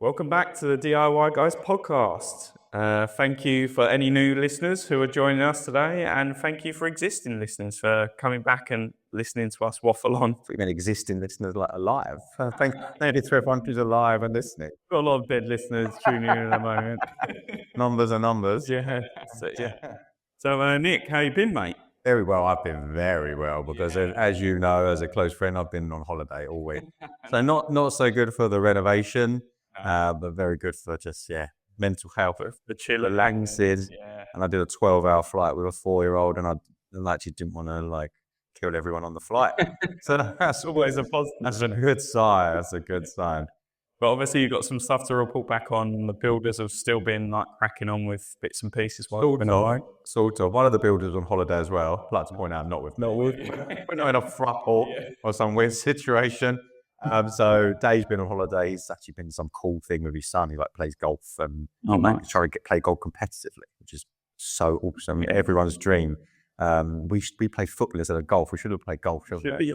Welcome back to the DIY Guys podcast. Thank you for any new listeners who are joining us today, and thank you for existing listeners for coming back and listening to us waffle on. We mean existing listeners like alive. Thank you to everyone who's alive and listening. Got a lot of dead listeners tuning in at the moment. Numbers are numbers. Yeah. So, Nick, how you been, mate? Very well. I've been very well because, as you know, as a close friend, I've been on holiday all week. So not so good for the renovation, but very good for just mental health, the chill, relaxing. Yeah. And I did a 12-hour flight with a 4-year-old, and I actually didn't want to kill everyone on the flight. So that's always a positive. That's a good sign. That's a good sign. But obviously, you've got some stuff to report back on. The builders have still been cracking on with bits and pieces. Sort of. One of the builders on holiday as well. I'd like to point out, not with we're not in a throuple or some weird situation. So Dave's been on holiday. He's actually been some cool thing with his son. He plays golf and trying to play golf competitively, which is so awesome. Everyone's dream. We played football instead of golf. We should have played golf. So he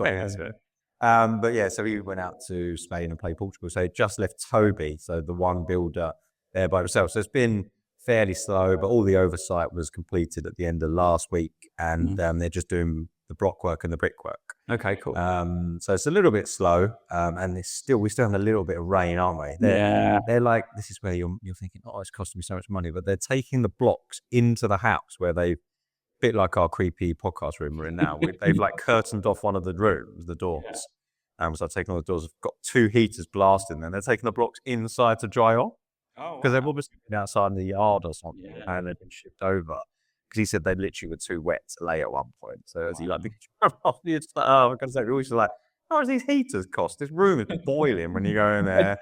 went out to Spain and played Portugal. So he just left Toby, so the one builder there by himself. So it's been fairly slow, but all the oversight was completed at the end of last week, and they're just doing the block work and the brickwork. Okay, cool. So it's a little bit slow, and we still have a little bit of rain, aren't we? They're like, this is where you're thinking, oh, it's costing me so much money, but they're taking the blocks into the house where they've, bit like our creepy podcast room we're in now. They've curtained off one of the rooms, the doors. So I've taken all the doors. I've got 2 heaters blasting them. They're taking the blocks inside to dry off. Because they've obviously been outside in the yard or something, and they've been shipped over. Because he said they literally were too wet to lay at one point. So as he we're always like, how much these heaters cost? This room is boiling when you go in there.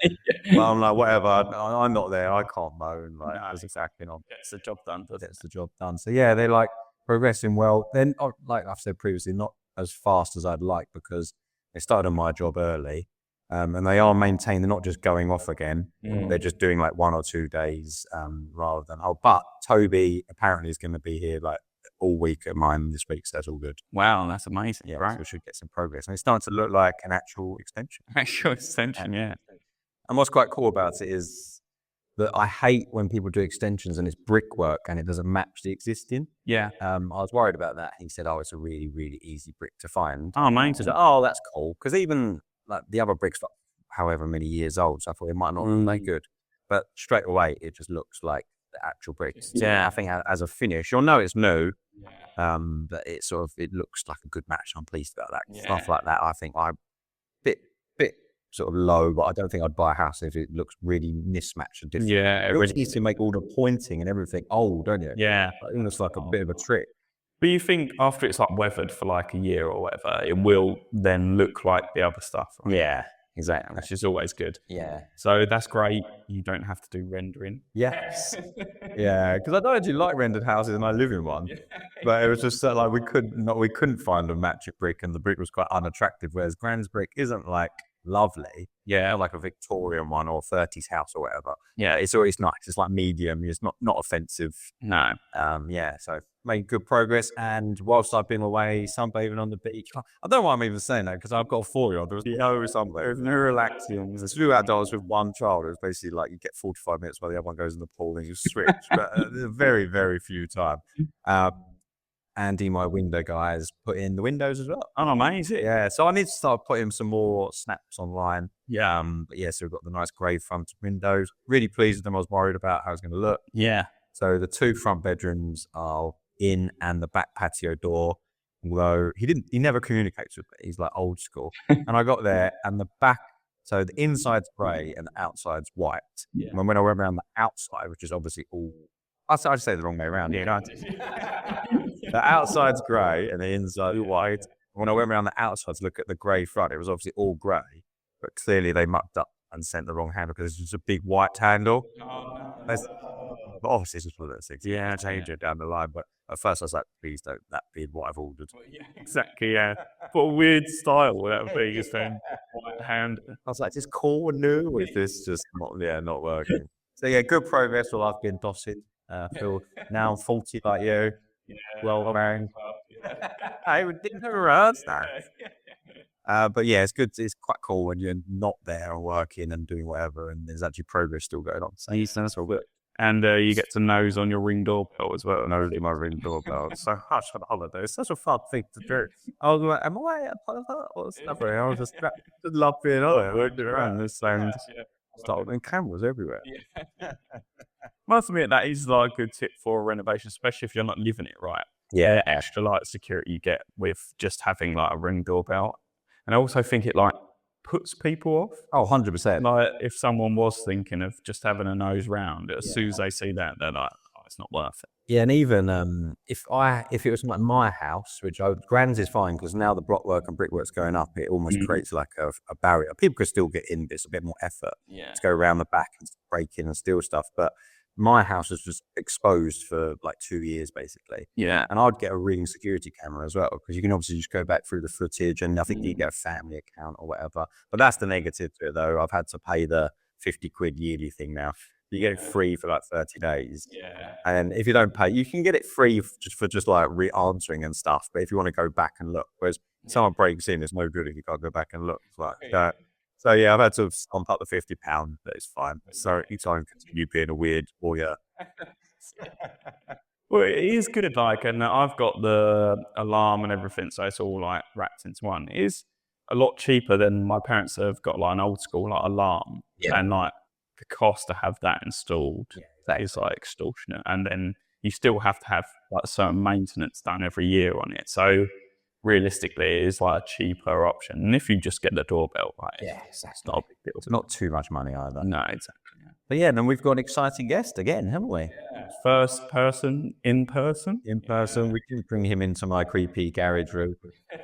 But I'm like, whatever. I'm not there. I can't moan. That's exactly not. Gets the job done. Gets the job done. So they're progressing well. Then, like I've said previously, not as fast as I'd like because they started on my job early, and they are maintained. They're not just going off again. They're just doing 1 or 2 days rather than. But Toby apparently is going to be here all week at mine this week, so that's all good. Wow, that's amazing. Yeah, right? So we should get some progress, and it's starting to look like an actual extension. Yeah. And what's quite cool about it is that I hate when people do extensions and it's brickwork and it doesn't match the existing. Yeah. I was worried about that. He said, it's a really, really easy brick to find. Oh, amazing. So, that's cool. Because even the other bricks, however many years old, so I thought it might not look that good. But straight away, it just looks like the actual bricks. Yeah. I think as a finish, you'll know it's new, but it looks like a good match. I'm pleased about that. Yeah. Stuff like that, I think I'm bit sort of low, but I don't think I'd buy a house if it looks really mismatched and different. Yeah. It really needs to make all the pointing and everything old, don't you? Yeah. I think it's like a bit of a trick. But you think after it's weathered for a year or whatever, it will then look like the other stuff, right? Yeah, exactly. Which is always good. Yeah. So that's great. You don't have to do rendering. Yes. Yeah, because I don't actually like rendered houses and I live in one. But it was just we couldn't find a matching brick, and the brick was quite unattractive, whereas Gran's brick isn't lovely. Yeah. Like a Victorian one or 30s house or whatever. Yeah, it's always nice. It's medium. It's not offensive. No. So made good progress. And whilst I've been away sunbathing on the beach, I don't know why I'm even saying that because I've got a 4-year-old. There was no sunbathing. There was no relaxing. There's 2 outdoors with one child. It was basically you get 45 minutes while the other one goes in the pool and you switch. But very, very few times. Andy, my window guy, has put in the windows as well. Oh, amazing. Yeah, so I need to start putting some more snaps online. Yeah. So we've got the nice grey front windows. Really pleased with them. I was worried about how it's going to look. Yeah. So the 2 front bedrooms are in and the back patio door, although he never communicates with me. He's old school. And I got there and the back, so the inside's grey and the outside's white. Yeah. And when I went around the outside, which is obviously all, I'd say the wrong way around. Yeah. The outside's grey and the inside white. When I went around the outside to look at the grey front, it was obviously all grey, but clearly they mucked up and sent the wrong handle because it's just a big white handle. But obviously it's just one of those things. Yeah, change it down the line. But at first I was like, please don't that be what I've ordered. Exactly, yeah. What a weird style that would be, just then white hand. I was like, is this cool and new or is this just not working? So good progress while I've been dossing. Feel now I'm 40 like you. Yeah, well, man. I didn't realize that. But yeah, it's good. It's quite cool when you're not there and working and doing whatever, and there's actually progress still going on. So that's all good. And you get to nose on your Ring doorbell as well. Nose in my Ring doorbell. So hush on holiday. It's such a fun thing to do. I was like, am I a part of that? What's happening? I was just love being on it. Looking around this and starting cameras everywhere. Must admit, that is like a good tip for a renovation, especially if you're not living it right. Yeah. Extra like security you get with just having like a Ring doorbell. And I also think it like puts people off. Oh, 100%. Like if someone was thinking of just having a nose round, as soon as they see that, they're like, oh, it's not worth it. Yeah, and even if it was like my house, which Gran's is fine because now the blockwork and brickwork's going up, it almost creates like a barrier. People could still get in, but it's a bit more effort to go around the back and break in and steal stuff. But my house was just exposed for like 2 years basically. Yeah. And I'd get a Ring security camera as well because you can obviously just go back through the footage and I think you get a family account or whatever. But that's the negative to it though. I've had to pay the 50 quid yearly thing now. You get it free for like 30 days. Yeah. And if you don't pay, you can get it free just like re-answering and stuff. But if you want to go back and look, whereas someone breaks in, it's no good if you can't go back and look. It's like, so yeah, I've had to stomp up the £50, but it's fine. So each time continue being a weird lawyer. Well, it is good, like, and I've got the alarm and everything, so it's all like wrapped into one. It is a lot cheaper than my parents have got like an old school like alarm, and like the cost to have that installed that is like extortionate, and then you still have to have like certain maintenance done every year on it. So realistically, it is like a cheaper option. And if you just get the doorbell, right, it's not a big deal. It's not too much money either. No, exactly. But yeah, then we've got an exciting guest again, haven't we? First person, in person. In person, we didn't bring him into my creepy garage room.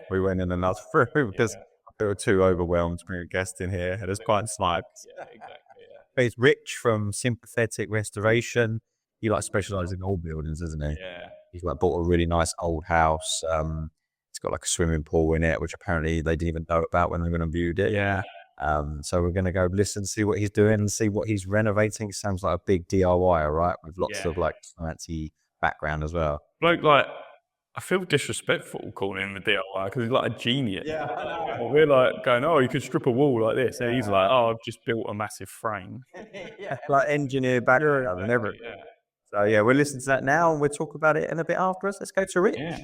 We went in another room because we were too overwhelmed to bring a guest in here. It was quite sniped. Yeah, exactly. But it's Rich from Sympathetic Restoration. He like specialises in old buildings, doesn't he? Yeah. He's like bought a really nice old house. It's got like a swimming pool in it, which apparently they didn't even know about when they went and viewed it. Yeah. So we're going to go listen, see what he's doing and see what he's renovating. Sounds like a big DIY, right? With lots of like fancy background as well. Like, I feel disrespectful calling him a DIY because he's like a genius. Yeah. We're like going, oh, you could strip a wall like this. And he's like, oh, I've just built a massive frame. Like engineer background and everything. Yeah. So yeah, we'll listen to that now and we'll talk about it in a bit afterwards. Let's go to Rich. Yeah.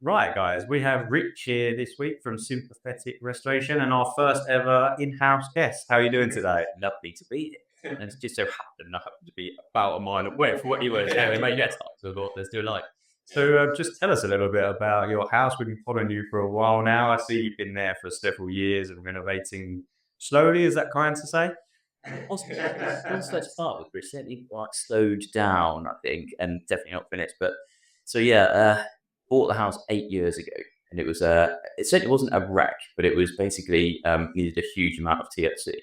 Right, guys, we have Rich here this week from Sympathetic Restoration and our first ever in-house guest. How are you doing today? Lovely to be here. And it's just so happened I happen to be about a mile away from what you were saying. Made that up, so I thought, let's do a live. So just tell us a little bit about your house. We've been following you for a while now. I see you've been there for several years and renovating slowly. Is that kind to say? Also, to start with, we're certainly quite slowed down, I think, and definitely not finished. But so yeah, bought the house 8 years ago, and it was it certainly wasn't a wreck, but it was basically needed a huge amount of TLC.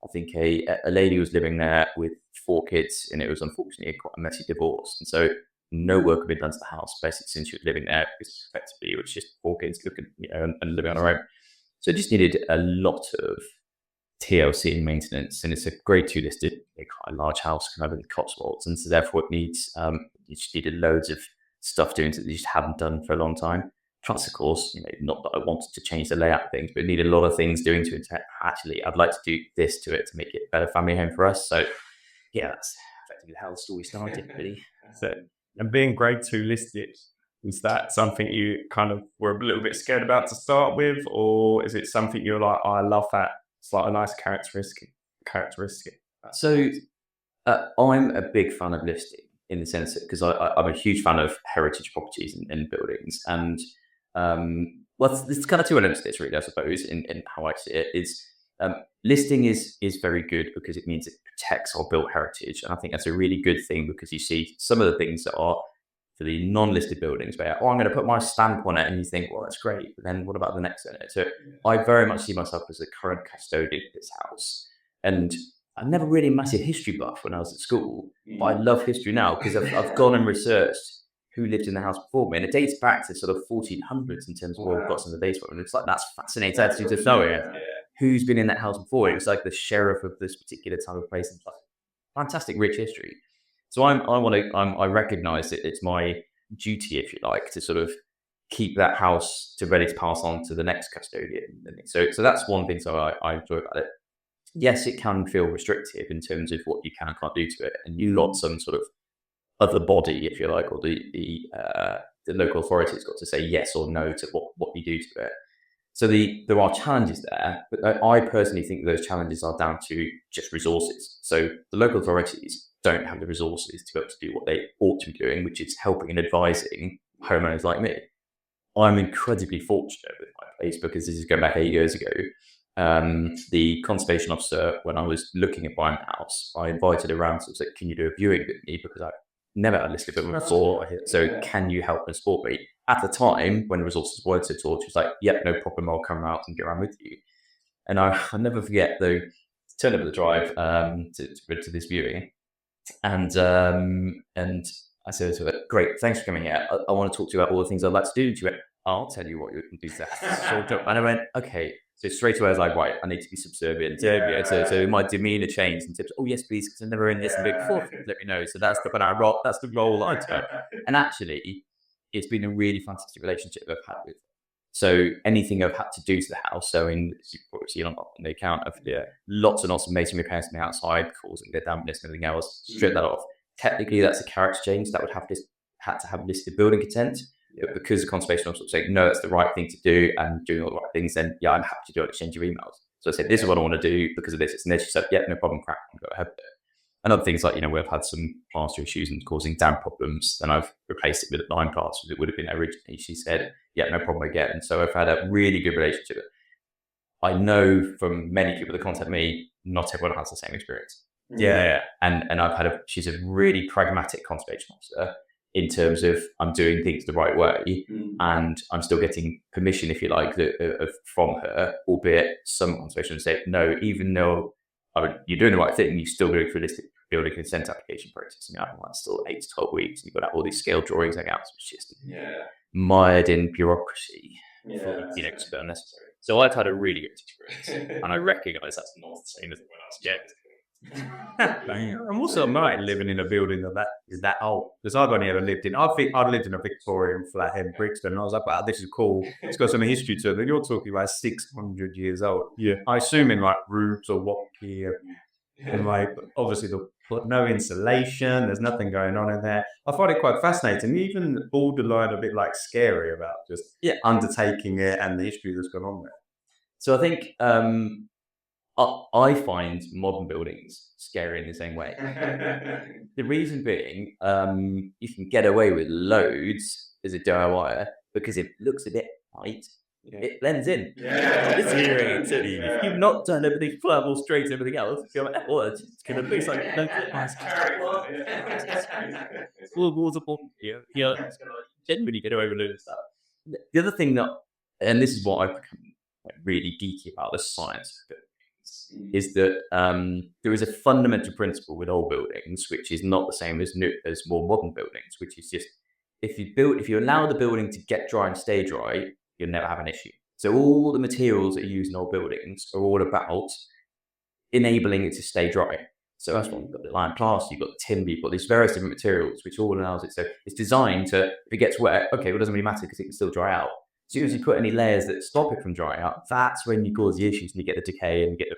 I think a lady was living there with 4 kids, and it was unfortunately quite a messy divorce, and so no work had been done to the house basically since she was living there, because effectively it was just 4 kids looking, and living on her own. So it just needed a lot of TLC and maintenance, and it's a grade 2 listed, quite a large house kind of in the Cotswolds, and so therefore it needs you just needed loads of stuff doing that you just haven't done for a long time. Plus, of course, not that I wanted to change the layout of things, but it needed a lot of things doing to it. Actually, I'd like to do this to it to make it a better family home for us. So, yeah, that's effectively how the story started, really. So, and being grade 2 listed, was that something you kind of were a little bit scared about to start with, or is it something you're like, oh, I love that? It's like a nice characteristic. So, I'm a big fan of listing, in the sense that, because I'm a huge fan of heritage properties and buildings, and well, there's kind of 2 elements to this, really, I suppose, in how I see it. Is listing is very good because it means it protects our built heritage, and I think that's a really good thing, because you see some of the things that are for the non-listed buildings where, I'm going to put my stamp on it, and you think, well, that's great, but then what about the next in it? So I very much see myself as the current custodian of this house, and I'm never really a massive history buff when I was at school, but I love history now because I've gone and researched who lived in the house before me, and it dates back to sort of 1400s in terms of what we've got some of the dates from. And it's like, that's fascinating attitude to know it. Who's been in that house before? It was like the sheriff of this particular time of place. And like, fantastic, rich history. So I recognise that it's my duty, if you like, to sort of keep that house ready to pass on to the next custodian. So that's one thing I enjoy about it. Yes, it can feel restrictive in terms of what you can and can't do to it, and you've got some sort of other body, if you like, or the local authorities got to say yes or no to what you do to it. So there are challenges there, but I personally think those challenges are down to just resources. So the local authorities don't have the resources to be able to do what they ought to be doing, which is helping and advising homeowners like me. I'm incredibly fortunate with my place because this is going back 8 years ago. The conservation officer, when I was looking at buying a house, I invited her around to say, can you do a viewing with me? Because I've never had a listed building before. So can you help and support me? At the time, when resources weren't so taught, she was like, yep, no problem, I'll come out and get around with you. And I'll never forget, though, turned up at the drive to this viewing. And I said to her, great, thanks for coming here. I want to talk to you about all the things I'd like to do to it. I'll tell you what you can do to that. And I went, okay. So straight away I was like, right, I need to be subservient. So my demeanor changed and tips, oh yes, please, because I've never in this before. Let me know. So that's the role I took. And actually, it's been a really fantastic relationship I've had with. So anything I've had to do to the house, so you've probably seen on the account of lots and lots of masonry repairs on the outside, causing the dampness and everything else, strip that off. Technically, that's a character change that would had to have listed building consent. But because the conservation officer saying no, that's the right thing to do and doing all the right things, then I'm happy to do it, exchange your emails. So I said, this is what I want to do because of this. And then she said, no problem, crack on, go ahead with it. And other things like, we've had some plaster issues and causing damp problems. Then I've replaced it with lime plaster as it would have been originally. She said, no problem again. And so I've had a really good relationship. I know from many people that contact me, not everyone has the same experience. Yeah. And she's a really pragmatic conservation officer in terms of I'm doing things the right way and I'm still getting permission, if you like, from her, albeit some conservation say, no, even though you're doing the right thing, you still go through this building consent application process. And that's still 8 to 12 weeks. And you've got to have all these scale drawings and outs, which is just mired in bureaucracy, to be unnecessary. So I've had a really good experience. And I recognise that's not the same as when I was yet. I'm also not living in a building that is that old, because I've only ever lived in. I think I'd lived in a Victorian flat in Brixton, and I was like, "Wow, this is cool. It's got some history to it." But you're talking about 600 years old. Yeah, I assume in like roofs or wonky, and like obviously no insulation. There's nothing going on in there. I find it quite fascinating, even borderline a bit like scary about just undertaking it and the history that's gone on there. So I think. I find modern buildings scary in the same way. The reason being, you can get away with loads as a DIYer because it looks a bit tight. It blends in. If you've not done everything flammable straight and everything else, you're like, it's going to be like generally get away with loads of stuff. The other thing and this is what I've become really geeky about, the science of it, is that there is a fundamental principle with old buildings, which is not the same as more modern buildings, which is just if you allow the building to get dry and stay dry, you'll never have an issue. So all the materials that you use in old buildings are all about enabling it to stay dry. So that's why you've got the lime plaster, you've got the timber, you've got these various different materials, which all allows it. So it's designed to, if it gets wet, okay, well, it doesn't really matter because it can still dry out. As soon as you put any layers that stop it from drying out, that's when you cause the issues and you get the decay and you get the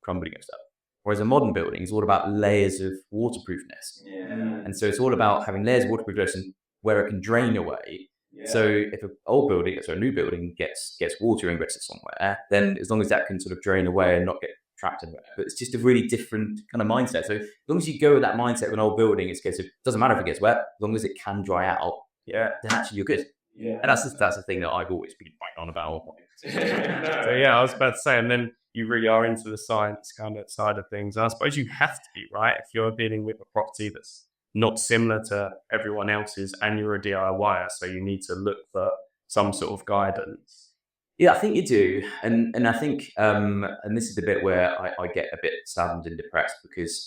crumbling and stuff. Whereas a modern building is all about layers of waterproofness. And so it's all about having layers of waterproofness and where it can drain away. So if an old building, so a new building gets water ingressed somewhere, then as long as that can sort of drain away and not get trapped anywhere. But it's just a really different kind of mindset. So as long as you go with that mindset of an old building, it doesn't matter if it gets wet, as long as it can dry out, then actually you're good. And that's the thing that I've always been right on about. So I was about to say, and then you really are into the science kind of side of things. I suppose you have to be, right? If you're dealing with a property that's not similar to everyone else's and you're a DIYer, so you need to look for some sort of guidance. Yeah, I think you do. And I think, and this is the bit where I get a bit saddened and depressed because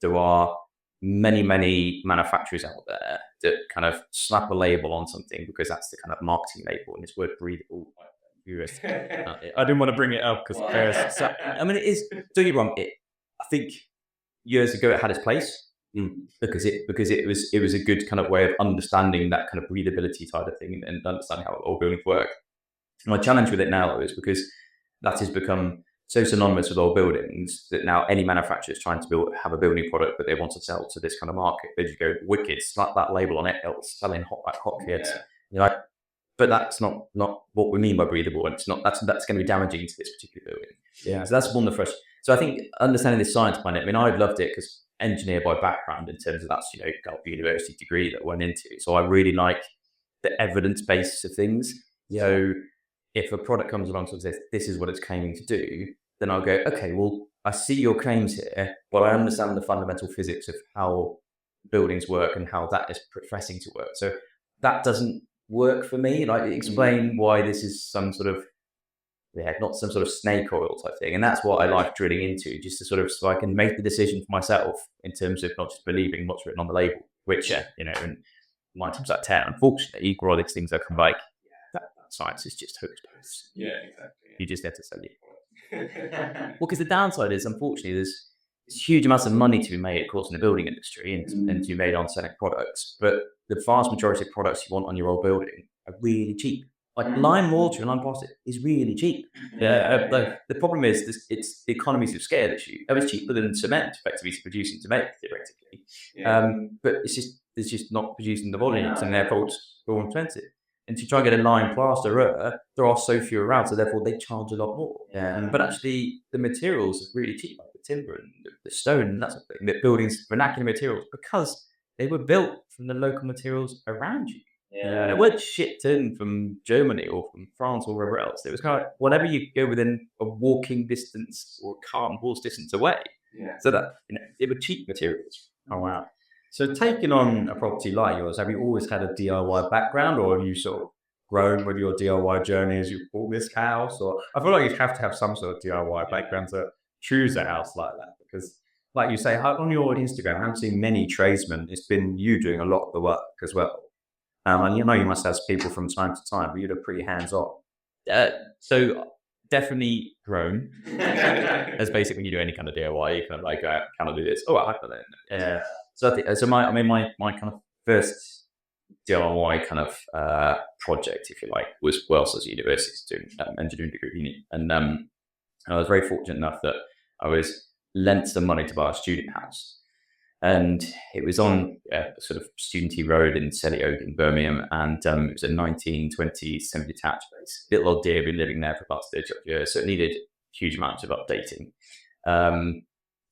there are many, many manufacturers out there that kind of slap a label on something because that's the kind of marketing label and it's word breathable. I didn't want to bring it up because it is, don't get me wrong, I think years ago it had its place. because it was a good kind of way of understanding that kind of breathability side of thing and understanding how old buildings work. My challenge with it now is because that has become so synonymous with old buildings that now any manufacturer is trying to have a building product that they want to sell to this kind of market. They just go, wicked, slap that label on it, it's selling hot kids. You're like, but that's not what we mean by breathable, and it's not that's going to be damaging to this particular building. Yeah. So that's one of the first. So I think understanding the science behind it. I mean, I loved it because engineer by background in terms of that's got the university degree that I went into. So I really like the evidence basis of things. If a product comes along and says this is what it's claiming to do, then I'll go, okay, well, I see your claims here, but I understand the fundamental physics of how buildings work and how that is professing to work. So that doesn't work for me. Like, explain why this is some sort of, not some sort of snake oil type thing. And that's what I like drilling into, just to sort of, so I can make the decision for myself in terms of not just believing what's written on the label, which, and 9 times out of 10, unfortunately, all these things are kind of like, that science is just hocus pocus. Yeah, exactly. You just have to sell it. Well, because the downside is, unfortunately, there's huge amounts of money to be made, of course, in the building industry and to be made on selling products. But the vast majority of products you want on your old building are really cheap. Like lime mortar and lime plastic is really cheap. The problem is it's the economies of scale issue. It's cheaper than cement, effectively, producing to make, theoretically. But it's just not producing the volumes, and therefore it's more expensive. And to try and get a lime plasterer, there are so few around, so therefore they charge a lot more. But actually, the materials are really cheap, like the timber and the stone and that sort of thing. The buildings, vernacular materials, because they were built from the local materials around you. It weren't shipped in from Germany or from France or wherever else. It was kind of like whatever you go within a walking distance or a cart and horse distance away. So that they were cheap materials. Oh wow! So taking on a property like yours, have you always had a DIY background, or have you sort of grown with your DIY journey as you bought this house? Or I feel like you have to have some sort of DIY background to choose a house like that, because, like you say, on your Instagram, I haven't seen many tradesmen. It's been you doing a lot of the work as well. And you must have people from time to time, but you're pretty hands-on. So definitely grown. As basically when you do any kind of DIY, you kind of like, kind of do this. Oh, I like that. So I think, my kind of first DIY kind of project, if you like, was whilst I was at university doing engineering degree at uni. And I was very fortunate enough that I was lent some money to buy a student house. And it was on sort of Studenty Road in Selly Oak in Birmingham. And it was a 1920 semi-detached place. Little old dear, been living there for about 30 years. So it needed huge amounts of updating.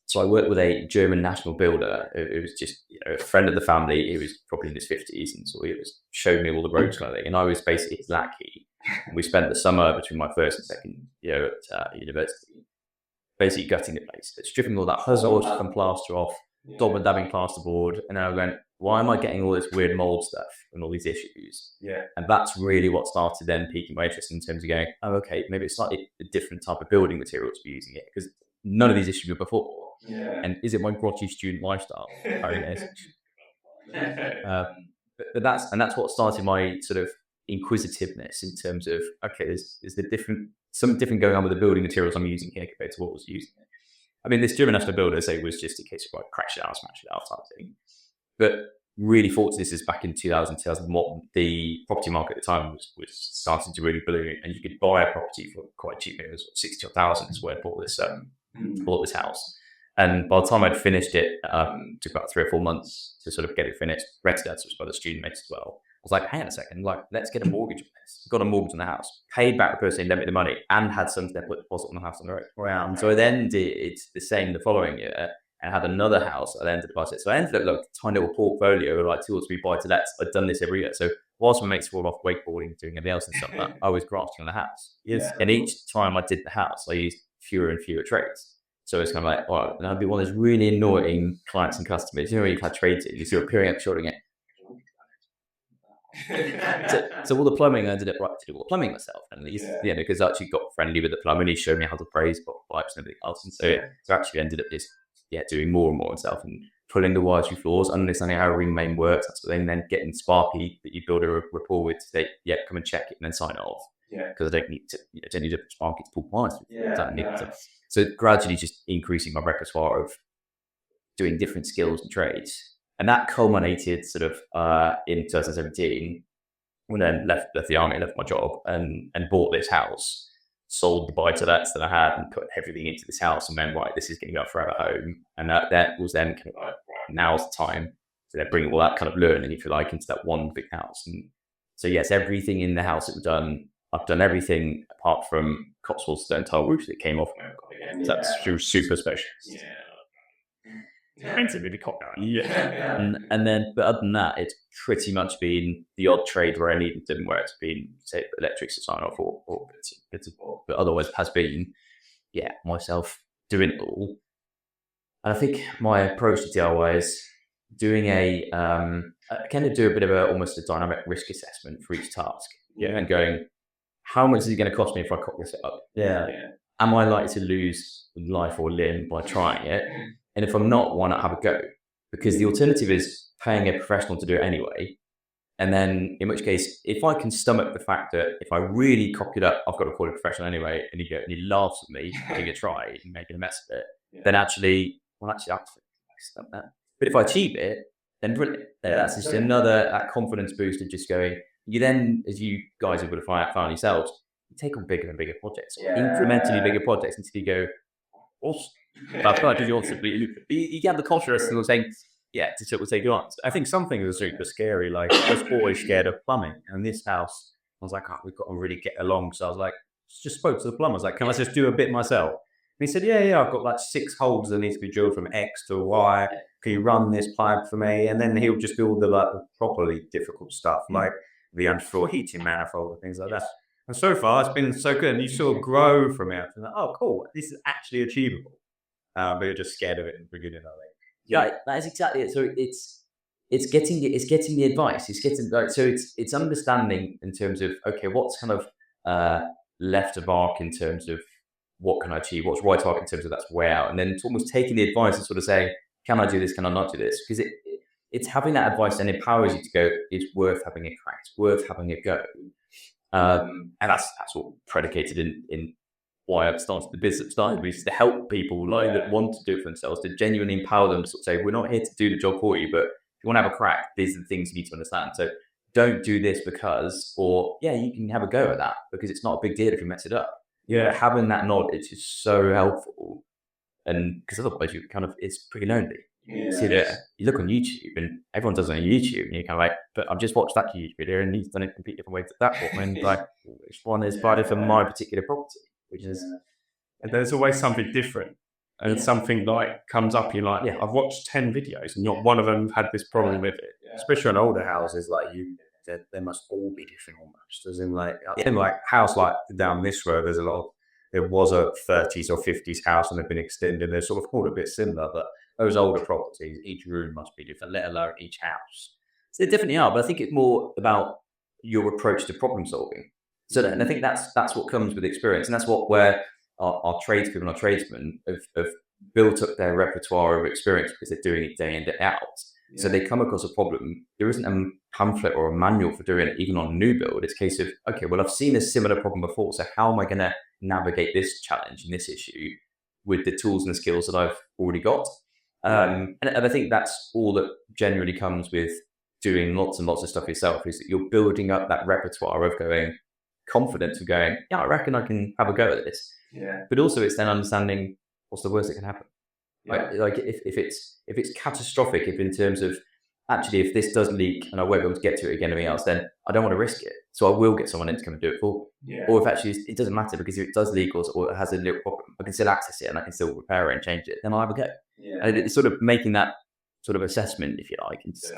So I worked with a German national builder. It was just a friend of the family. He was probably in his 50s. And so he was showing me all the roads kind of thing. And I was basically his lackey. We spent the summer between my first and second year at university basically gutting the place, stripping all that hustle and plaster off, daub and dabbing plasterboard, and then I went, why am I getting all this weird mold stuff and all these issues? And that's really what started then piquing my interest in terms of going, oh, okay, maybe it's slightly a different type of building material to be using it, because none of these issues were before. And is it my grotty student lifestyle? But that's what started my sort of inquisitiveness in terms of, okay, there's something different going on with the building materials I'm using here compared to what I was using. I mean, this German national builder, say, was just a case of like crash it out, smash it out type thing. But really thought this is back in 2001. The property market at the time was starting to really bloom, and you could buy a property for quite cheap. It was 60,000 is where I bought this house. And by the time I'd finished it, took about 3 or 4 months to sort of get it finished. Rented out by the student mates as well. I was like, hang on a second, like, let's get a mortgage on this. Got a mortgage on the house, paid back the person who lent me the money, and had some deposit on the house on the road. Wow. So I then did the same the following year, and had another house I then deposited. So I ended up like a tiny little portfolio of like 2 or 3 buy-to-lets. I'd done this every year. So whilst my mates were off wakeboarding, doing everything else and stuff, I was grafting on the house. And each time I did the house, I used fewer and fewer trades. So it's kind of like, oh, and I'd be one of those really annoying clients and customers. You know, when you've had trades in, you see appearing up shorting it. So all the plumbing, I ended up to do all the plumbing myself, at least, because I actually got friendly with the plumber, and he showed me how to braze pipes and everything else. And so actually ended up just doing more and more myself, and pulling the wires through floors, understanding how a ring main works. That's what then getting Sparky that you build a rapport with to say, come and check it and then sign it off. Because I don't need a Sparky to pull wires through. So gradually just increasing my repertoire of doing different skills and trades. And that culminated sort of in 2017, when I then left the army, left my job, and bought this house, sold the buy-to-lets that I had, and put everything into this house, and then, right, this is going to be our forever home. And that was then kind of like, right, now's the time to bring all that kind of learning, if you like, into that one big house. And so, yes, everything in the house that we've done, I've done everything apart from Cotswold stone tile roof that came off. So that's super special. Expensive if you and then, but other than that, it's pretty much been the odd trade where I needed them, where it's been, say, electrics to sign off or bits of, but otherwise has been, myself doing it all. And I think my approach to DIY is doing I kind of do a bit of almost a dynamic risk assessment for each task. And going, how much is it going to cost me if I cock this up? Am I likely to lose life or limb by trying it? And if I'm not, why not have a go? Because the alternative is paying a professional to do it anyway. And then, in which case, if I can stomach the fact that if I really cock it up, I've got to call a professional anyway, and he laughs at me taking a try and making a mess of it, then actually, I stomach that. But if I achieve it, then brilliant. That's just another confidence boost of just going. You then, as you guys would have found yourselves, you take on bigger and bigger projects, incrementally bigger projects, until you go, awesome. You get the confidence of saying, this will take you on. I think some things are super scary. Like, I was always scared of plumbing. And this house, I was like, we've got to really get along. So I was like, just spoke to the plumber. I was like, can I just do a bit myself? And he said, I've got like 6 holes that need to be drilled from X to Y. Can you run this pipe for me? And then he'll just do all the properly difficult stuff, like the underfloor heating manifold and things like that. And so far, it's been so good. And you sort of grow from it. And like, oh, cool. This is actually achievable. But you're just scared of it in the beginning, I think. Yeah, that is exactly it. So it's getting the advice. It's understanding in terms of, okay, what's kind of left of arc in terms of what can I achieve, what's right arc in terms of that's way out, and then it's almost taking the advice and sort of saying, can I do this, can I not do this? Because it's having that advice and empowers you to go, it's worth having a crack, it's worth having a go. And that's what predicated in why I've started the business, which is to help people that want to do it for themselves, to genuinely empower them to sort of say, we're not here to do the job for you, but if you want to have a crack, these are the things you need to understand. So don't do this because, or you can have a go at that because it's not a big deal if you mess it up. Having that knowledge is so helpful, and because otherwise you it's pretty lonely. You look on YouTube and everyone does it on YouTube, and you're kind of like, but I've just watched that YouTube video and he's done it completely different way to that one, and like, which one is better for my particular property? Which is, and there's always something different, and something like comes up. You're like, I've watched 10 videos, and not one of them had this problem with it. Especially on older houses, like they must all be different almost. As in, like, in like house like down this road, there was a 30s or 50s house, and they've been extended. They're sort of all a bit similar, but those older properties, each room must be different, let alone each house. So they definitely are, but I think it's more about your approach to problem solving. So, and I think that's what comes with experience, and that's where our tradespeople and our tradesmen have built up their repertoire of experience because they're doing it day in, day out. So they come across a problem. There isn't a pamphlet or a manual for doing it, even on a new build. It's a case of, okay, well, I've seen a similar problem before, so how am I going to navigate this challenge and this issue with the tools and the skills that I've already got? And I think that's all that generally comes with doing lots and lots of stuff yourself, is that you're building up that repertoire of going, confidence of going, I reckon I can have a go at this. But also it's then understanding what's the worst that can happen. Like if it's catastrophic, if in terms of actually if this does leak and I won't be able to get to it again, anything else, then I don't want to risk it. So I will get someone in to come and do it for me. Or if actually it doesn't matter, because if it does leak or it has a little problem, I can still access it and I can still repair it and change it, then I'll have a go. And it's sort of making that sort of assessment, if you like, and just,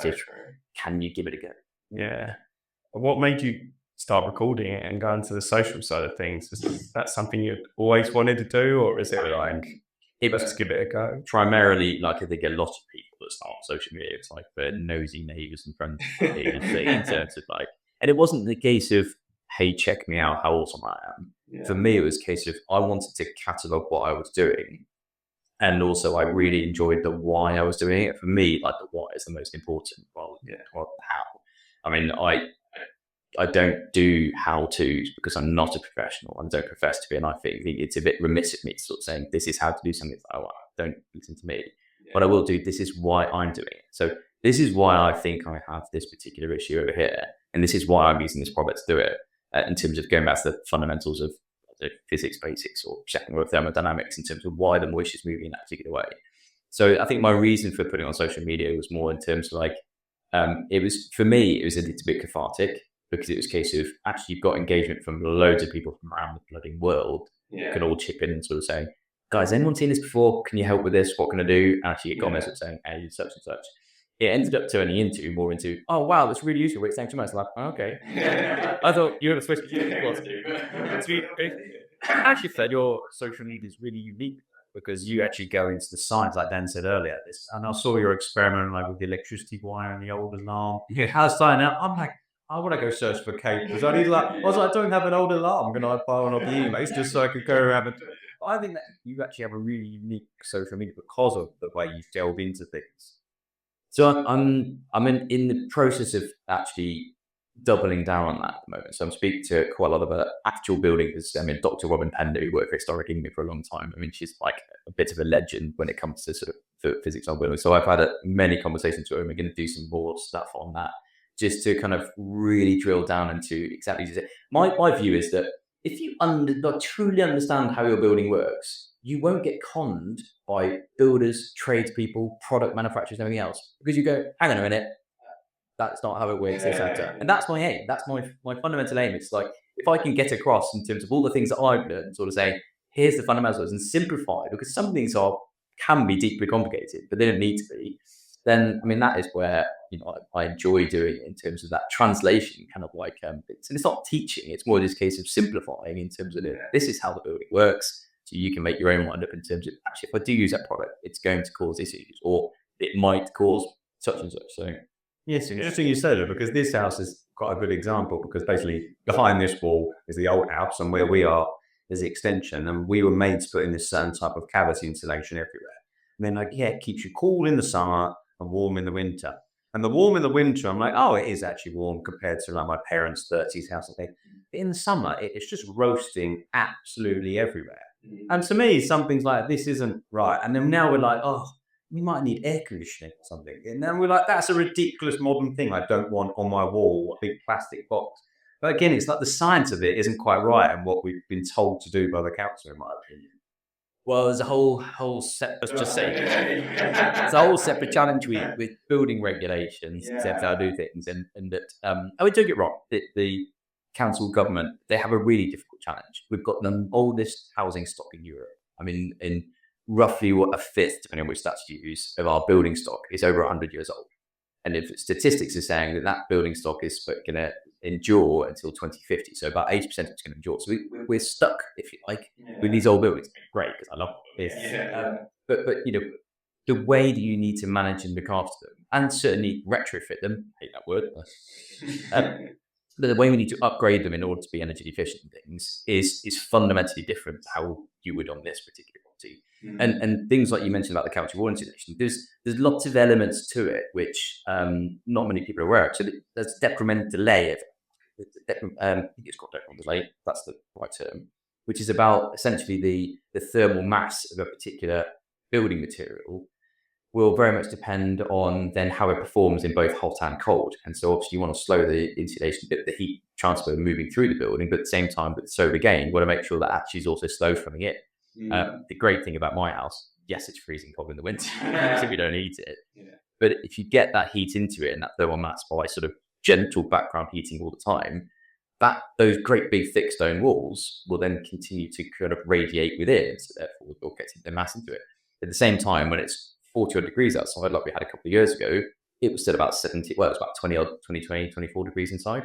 can you give it a go? What made you start recording it and go into the social side of things? Is that something you always wanted to do, or is it like, let's give it a go? Primarily, like, I think a lot of people that start on social media, it's like the nosy neighbours and friends in terms of like, and it wasn't the case of, hey, check me out, how awesome I am. For me, it was a case of I wanted to catalogue what I was doing, and also I really enjoyed the why I was doing it. For me, like, the why is the most important. Well, how. I mean, I don't do how-tos because I'm not a professional and don't profess to be, and I think it's a bit remiss of me to sort of saying this is how to do something. Don't listen to me. But I will do, this is why I'm doing it. So this is why I think I have this particular issue over here. And this is why I'm using this product to do it, in terms of going back to the fundamentals of the physics basics or second order thermodynamics, in terms of why the moisture is moving in that particular way. So I think my reason for putting it on social media was more in terms of like, it was, for me, it was a little bit cathartic, because it was a case of actually you've got engagement from loads of people from around the bloody world who can all chip in and sort of say, guys, anyone seen this before? Can you help with this? What can I do? And actually get comments saying, hey, such and such. It ended up turning more into, oh, wow, that's really useful. Wait, thanks so much. Like, oh, okay. I thought you were the switch to I actually felt your social media is really unique, because you actually go into the science, like Dan said earlier. And I saw your experiment like with the electricity wire and the old alarm. How's starting out? I'm like, I want to go search for cables. I don't have an old alarm. Can I buy one off the emails just so I could go around and... I think that you actually have a really unique social media because of the way you delve into things. So I'm in the process of actually doubling down on that at the moment. So I'm speaking to quite a lot of actual buildings. I mean, Dr. Robin Pender, who worked for Historic England for a long time. I mean, she's like a bit of a legend when it comes to sort of physics on buildings. So I've had many conversations with her, and we're going to do some more stuff on that, just to kind of really drill down into exactly as you say. My view is that if you truly understand how your building works, you won't get conned by builders, tradespeople, product manufacturers, and everything else, because you go, hang on a minute, that's not how it works, etc. And that's my aim. That's my fundamental aim. It's like, if I can get across in terms of all the things that I've learned, sort of say, here's the fundamentals, and simplify, because some things can be deeply complicated, but they don't need to be. Then, I mean, that is where, you know, I enjoy doing it, in terms of that translation, kind of like, it's not teaching, it's more this case of simplifying in terms of this is how the building works. So you can make your own mind up in terms of, actually, if I do use that product, it's going to cause issues, or it might cause such and such. So, yes, interesting you said it, because this house is quite a good example, because basically behind this wall is the old house, and where we are is the extension, and we were made to put in this certain type of cavity insulation everywhere. And then, like, yeah, it keeps you cool in the summer and warm in the winter. And the warm in the winter, I'm like, oh, it is actually warm compared to like my parents' 30s house. But in the summer, it's just roasting absolutely everywhere. And to me, some things like this isn't right. And then now we're like, oh, we might need air conditioning or something. And then we're like, that's a ridiculous modern thing I don't want on my wall, a big plastic box. But again, it's like the science of it isn't quite right, and what we've been told to do by the council, in my opinion. Well, there's a whole separate, let's just say, it's a whole separate challenge with building regulations, except how to do things, and that I would don't get wrong. The council government, they have a really difficult challenge. We've got the oldest housing stock in Europe. I mean, in roughly a fifth, depending on which stats you use, of our building stock is over 100 years old. And if statistics are saying that building stock is going to endure until 2050, so about 80% of it's going to endure. So we're stuck, if you like, with these old buildings. Great, because I love it. But you know, the way that you need to manage and look after them, and certainly retrofit them, I hate that word, but the way we need to upgrade them in order to be energy efficient things is fundamentally different to how you would on this particular property. And things like you mentioned about the council wall insulation, there's lots of elements to it which not many people are aware of. So there's detrimental delay. I think it's called detrimental delay. That's the right term, which is about essentially the thermal mass of a particular building material will very much depend on then how it performs in both hot and cold. And so obviously you want to slow the insulation bit, the heat transfer moving through the building, but at the same time, but so again, you want to make sure that actually is also slow coming in. The great thing about my house, yes, it's freezing cold in the winter, so we don't heat it. But if you get that heat into it and that thermal mass by sort of gentle background heating all the time, those great big thick stone walls will then continue to kind of radiate within, so therefore you'll get the mass into it. At the same time, when it's 40 odd degrees outside, like we had a couple of years ago, it was still about 70, well, it was about 24 degrees inside.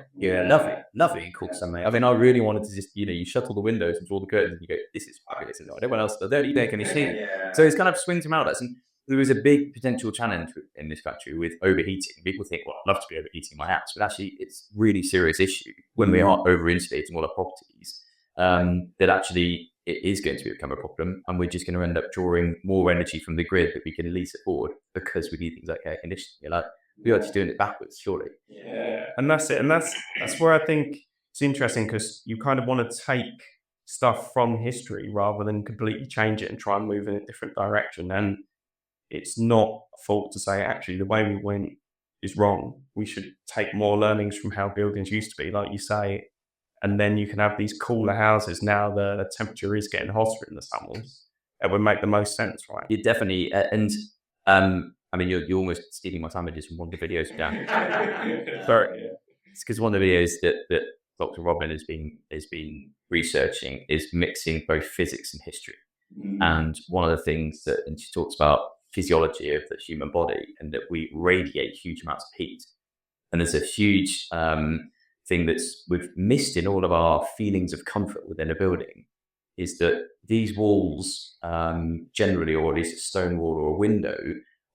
Lovely cool summer. I mean, I really wanted to just, you shut all the windows and draw the curtains and you go, this is fabulous. And everyone else, they don't even make any heat. So it's kind of swings and roundabouts. And there was a big potential challenge in this factory with overheating. People think, well, I'd love to be overheating my house, but actually it's really serious issue when we are over insulating all our properties, that actually it is going to become a problem, and we're just going to end up drawing more energy from the grid that we can lease afford because we need things like air conditioning. You're like, we're actually doing it backwards, surely. Yeah, and that's it. And that's where I think it's interesting, because you kind of want to take stuff from history rather than completely change it and try and move in a different direction. And it's not a fault to say, actually, the way we went is wrong. We should take more learnings from how buildings used to be, like you say, and then you can have these cooler houses. Now the temperature is getting hotter in the summers. It would make the most sense, right? You definitely, and I mean, you're almost stealing my images from one of the videos down. Sorry. It's because one of the videos that Dr. Robin has been researching is mixing both physics and history. And one of the things and she talks about physiology of the human body, and that we radiate huge amounts of heat. And there's a huge thing we've missed in all of our feelings of comfort within a building, is that these walls, generally, or at least a stone wall or a window,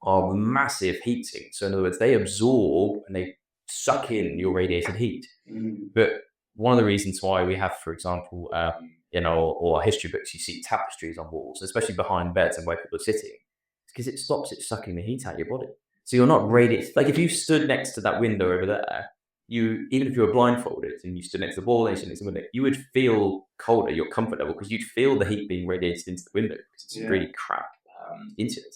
are massive heat sinks. So in other words, they absorb and they suck in your radiated heat. But one of the reasons why we have, for example, or history books, you see tapestries on walls, especially behind beds and where people are sitting, because it stops it sucking the heat out of your body. So you're not radiated. Like if you stood next to that window over there, even if you were blindfolded and you stood next to the wall and you stood next to the window, you would feel colder, your comfort level, because you'd feel the heat being radiated into the window because it's really crap insulated.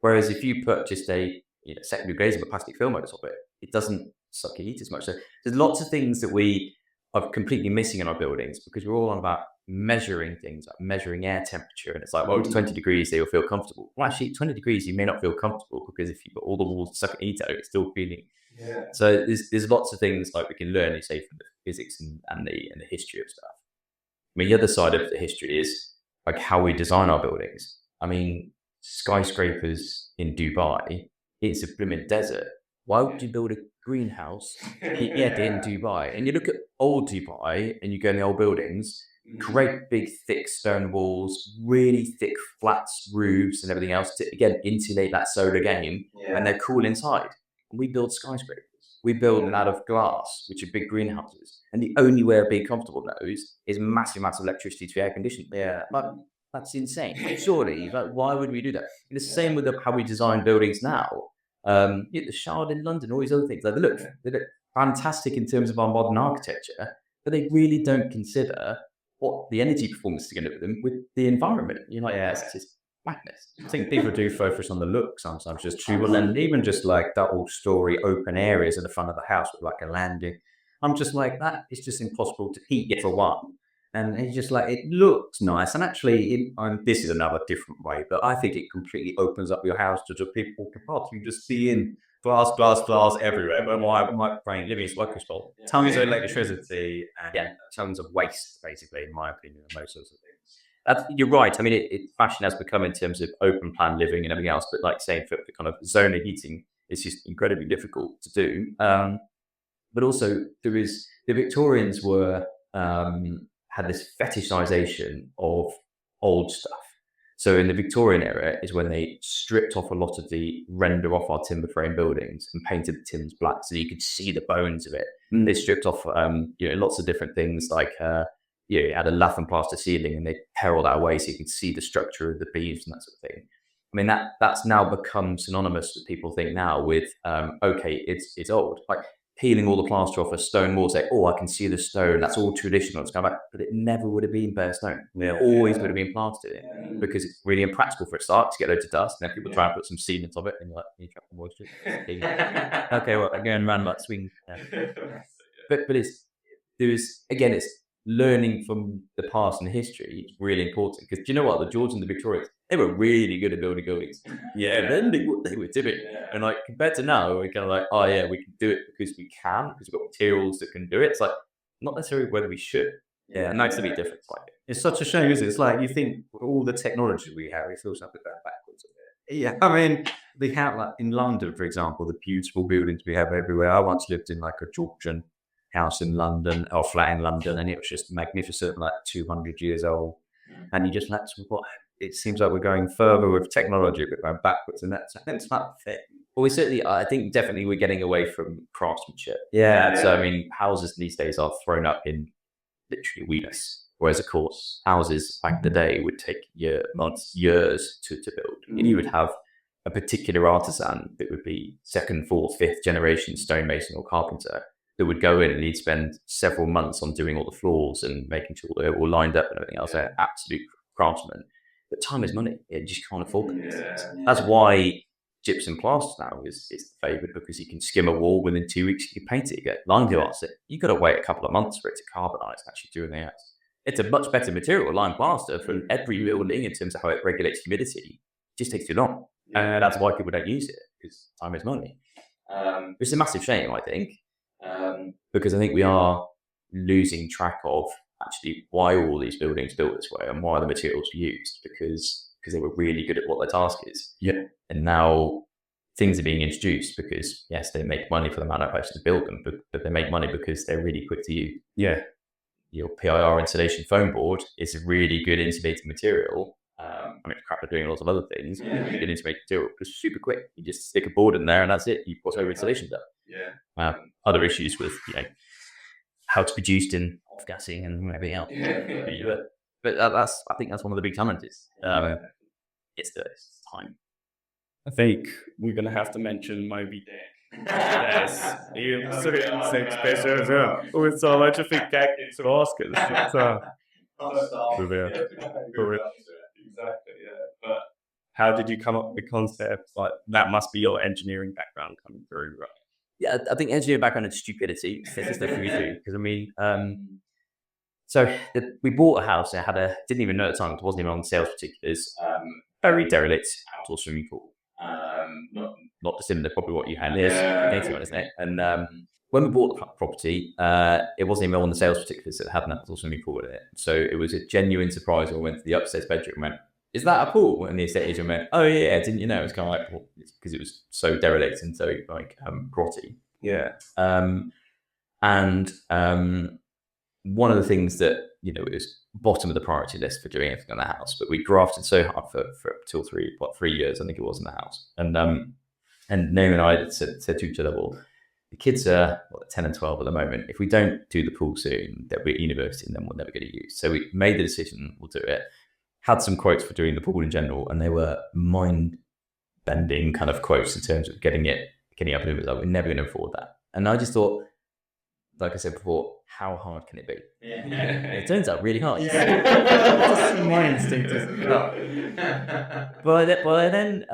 Whereas if you put just a secondary glazing with plastic film over top it, it doesn't suck your heat as much. So there's lots of things that we are completely missing in our buildings because we're all on about measuring things, like measuring air temperature. And it's like, well, it's 20 degrees, they will feel comfortable. Well, actually, 20 degrees, you may not feel comfortable because if you've got all the walls sucking heat out, it's still feeling. Yeah. So there's lots of things like we can learn, you say, from the physics and the history of stuff. I mean, the other side of the history is like how we design our buildings. I mean, skyscrapers in Dubai, it's a blooming desert. Why would you build a greenhouse yet in Dubai? And you look at old Dubai and you go in the old buildings, great big thick stone walls, really thick flat roofs and everything else to, again, insulate that solar game, and they're cool inside. And we build skyscrapers. We build them out of glass, which are big greenhouses. And the only way of being comfortable in those is massive amounts of electricity to air conditioning. Yeah, but that's insane. Surely, like, why would we do that? And the same with how we design buildings now. The Shard in London, all these other things. Like, they look fantastic in terms of our modern architecture, but they really don't consider what the energy performance is going to do with them with the environment. You're like, it's just madness. I think people do focus on the look sometimes, just true. Well, and even just like double-story open areas at the front of the house with like a landing. I'm just like, that is just impossible to heat for one. And it's just like, it looks nice. And actually, this is another different way, but I think it completely opens up your house to just people walking past. You just see in glass everywhere. But my brain living is like crystal. Tons of electricity and tons of waste, basically, in my opinion, and those sorts of things. You're right. I mean, fashion has become in terms of open plan living and everything else, but like saying for the kind of zone of heating, it's just incredibly difficult to do. But also, the Victorians had this fetishization of old stuff. So in the Victorian era is when they stripped off a lot of the render off our timber frame buildings and painted the timbers black so you could see the bones of it. They stripped off lots of different things like you had a lath and plaster ceiling and they perilled that away so you could see the structure of the beams and that sort of thing. I mean, that's now become synonymous with people think now with it's old. Like peeling all the plaster off a stone wall, say, I can see the stone. That's all traditional. It's kind of like, but it never would have been bare stone. It always would have been plastered in because it's really impractical for a start to get loads of dust. And then people try and put some sealant on it, and you're like, you trap the moisture. Okay, well, again, ran like swing. But it's learning from the past and history. It's really important because do you know what? The Georgians and the Victorians, they were really good at building buildings. Then they were doing. And like compared to now, we're kind of like, we can do it because we can, because we've got materials that can do it. It's like not necessarily whether we should. And that's the big difference. Like it's such a shame, isn't it? It's like you think all the technology we have, it feels like we're going backwards a bit. Yeah, I mean, they have like in London, for example, the beautiful buildings we have everywhere. I once lived in like a Georgian house in London or flat in London, and it was just magnificent, like 200 years old. And you just like, it seems like we're going further with technology, but going backwards, and that's not fair. Well, I think definitely we're getting away from craftsmanship. So I mean, houses these days are thrown up in literally weeks, whereas of course houses back in the day would take years to build. And you would have a particular artisan that would be 2nd, 4th, 5th generation stonemason or carpenter that would go in and he'd spend several months on doing all the floors and making sure they're all lined up and everything else. They're absolute craftsmen. But time is money. You just can't afford it. That's why gypsum plaster now is favoured, because you can skim a wall within 2 weeks, you can paint it, you get lime gloss it. You've got to wait a couple of months for it to carbonise and actually do anything else. It's a much better material, lime plaster, for every building in terms of how it regulates humidity. It just takes too long. And that's why people don't use it, because time is money. It's a massive shame, I think, because I think we are losing track of actually why all these buildings built this way and why the materials were used, because they were really good at what their task is. Yeah. And now things are being introduced because, yes, they make money for the manufacturers to build them, but they make money because they're really quick to use. Yeah. Your PIR insulation foam board is a really good insulating material. I mean, crap, they're doing lots of other things. Really good insulating material, but it's super quick. You just stick a board in there and that's it. You've got over insulation done. Yeah. Other issues with, how it's produced in off-gassing and everything else. But I think that's one of the big challenges. It's the time. I think we're going to have to mention Moby Deck. Yes. It's so much of a gag to ask it. Exactly, yeah. But how did you come up with the concept? Like, that must be your engineering background coming through, right? Yeah, I think engineering background and stupidity fits stuff we do. Because I mean, so we bought a house. I didn't even know at the time. It wasn't even on sales particulars. Very derelict outdoor swimming pool. Not dissimilar, probably what you had is native one, isn't it? And when we bought the property, it wasn't even on the sales particulars that had an outdoor swimming pool in it. So it was a genuine surprise when I went to the upstairs bedroom and went, "Is that a pool?" And the estate agent went, "Oh yeah, didn't you know?" It's kind of like, well, because it was so derelict and so grotty. Yeah. One of the things that, it was bottom of the priority list for doing everything on the house, but we grafted so hard for till 3 years, I think it was, in the house. And Naomi and I said to each other, well, the kids are 10 and 12 at the moment. If we don't do the pool soon, they'll be at university and then we'll never get a use. So we made the decision, we'll do it. Had some quotes for doing the pool in general, and they were mind-bending kind of quotes in terms of getting up and it was like, we're never going to afford that. And I just thought, like I said before, how hard can it be? Yeah. It turns out really hard. Yeah. My instinct is But I then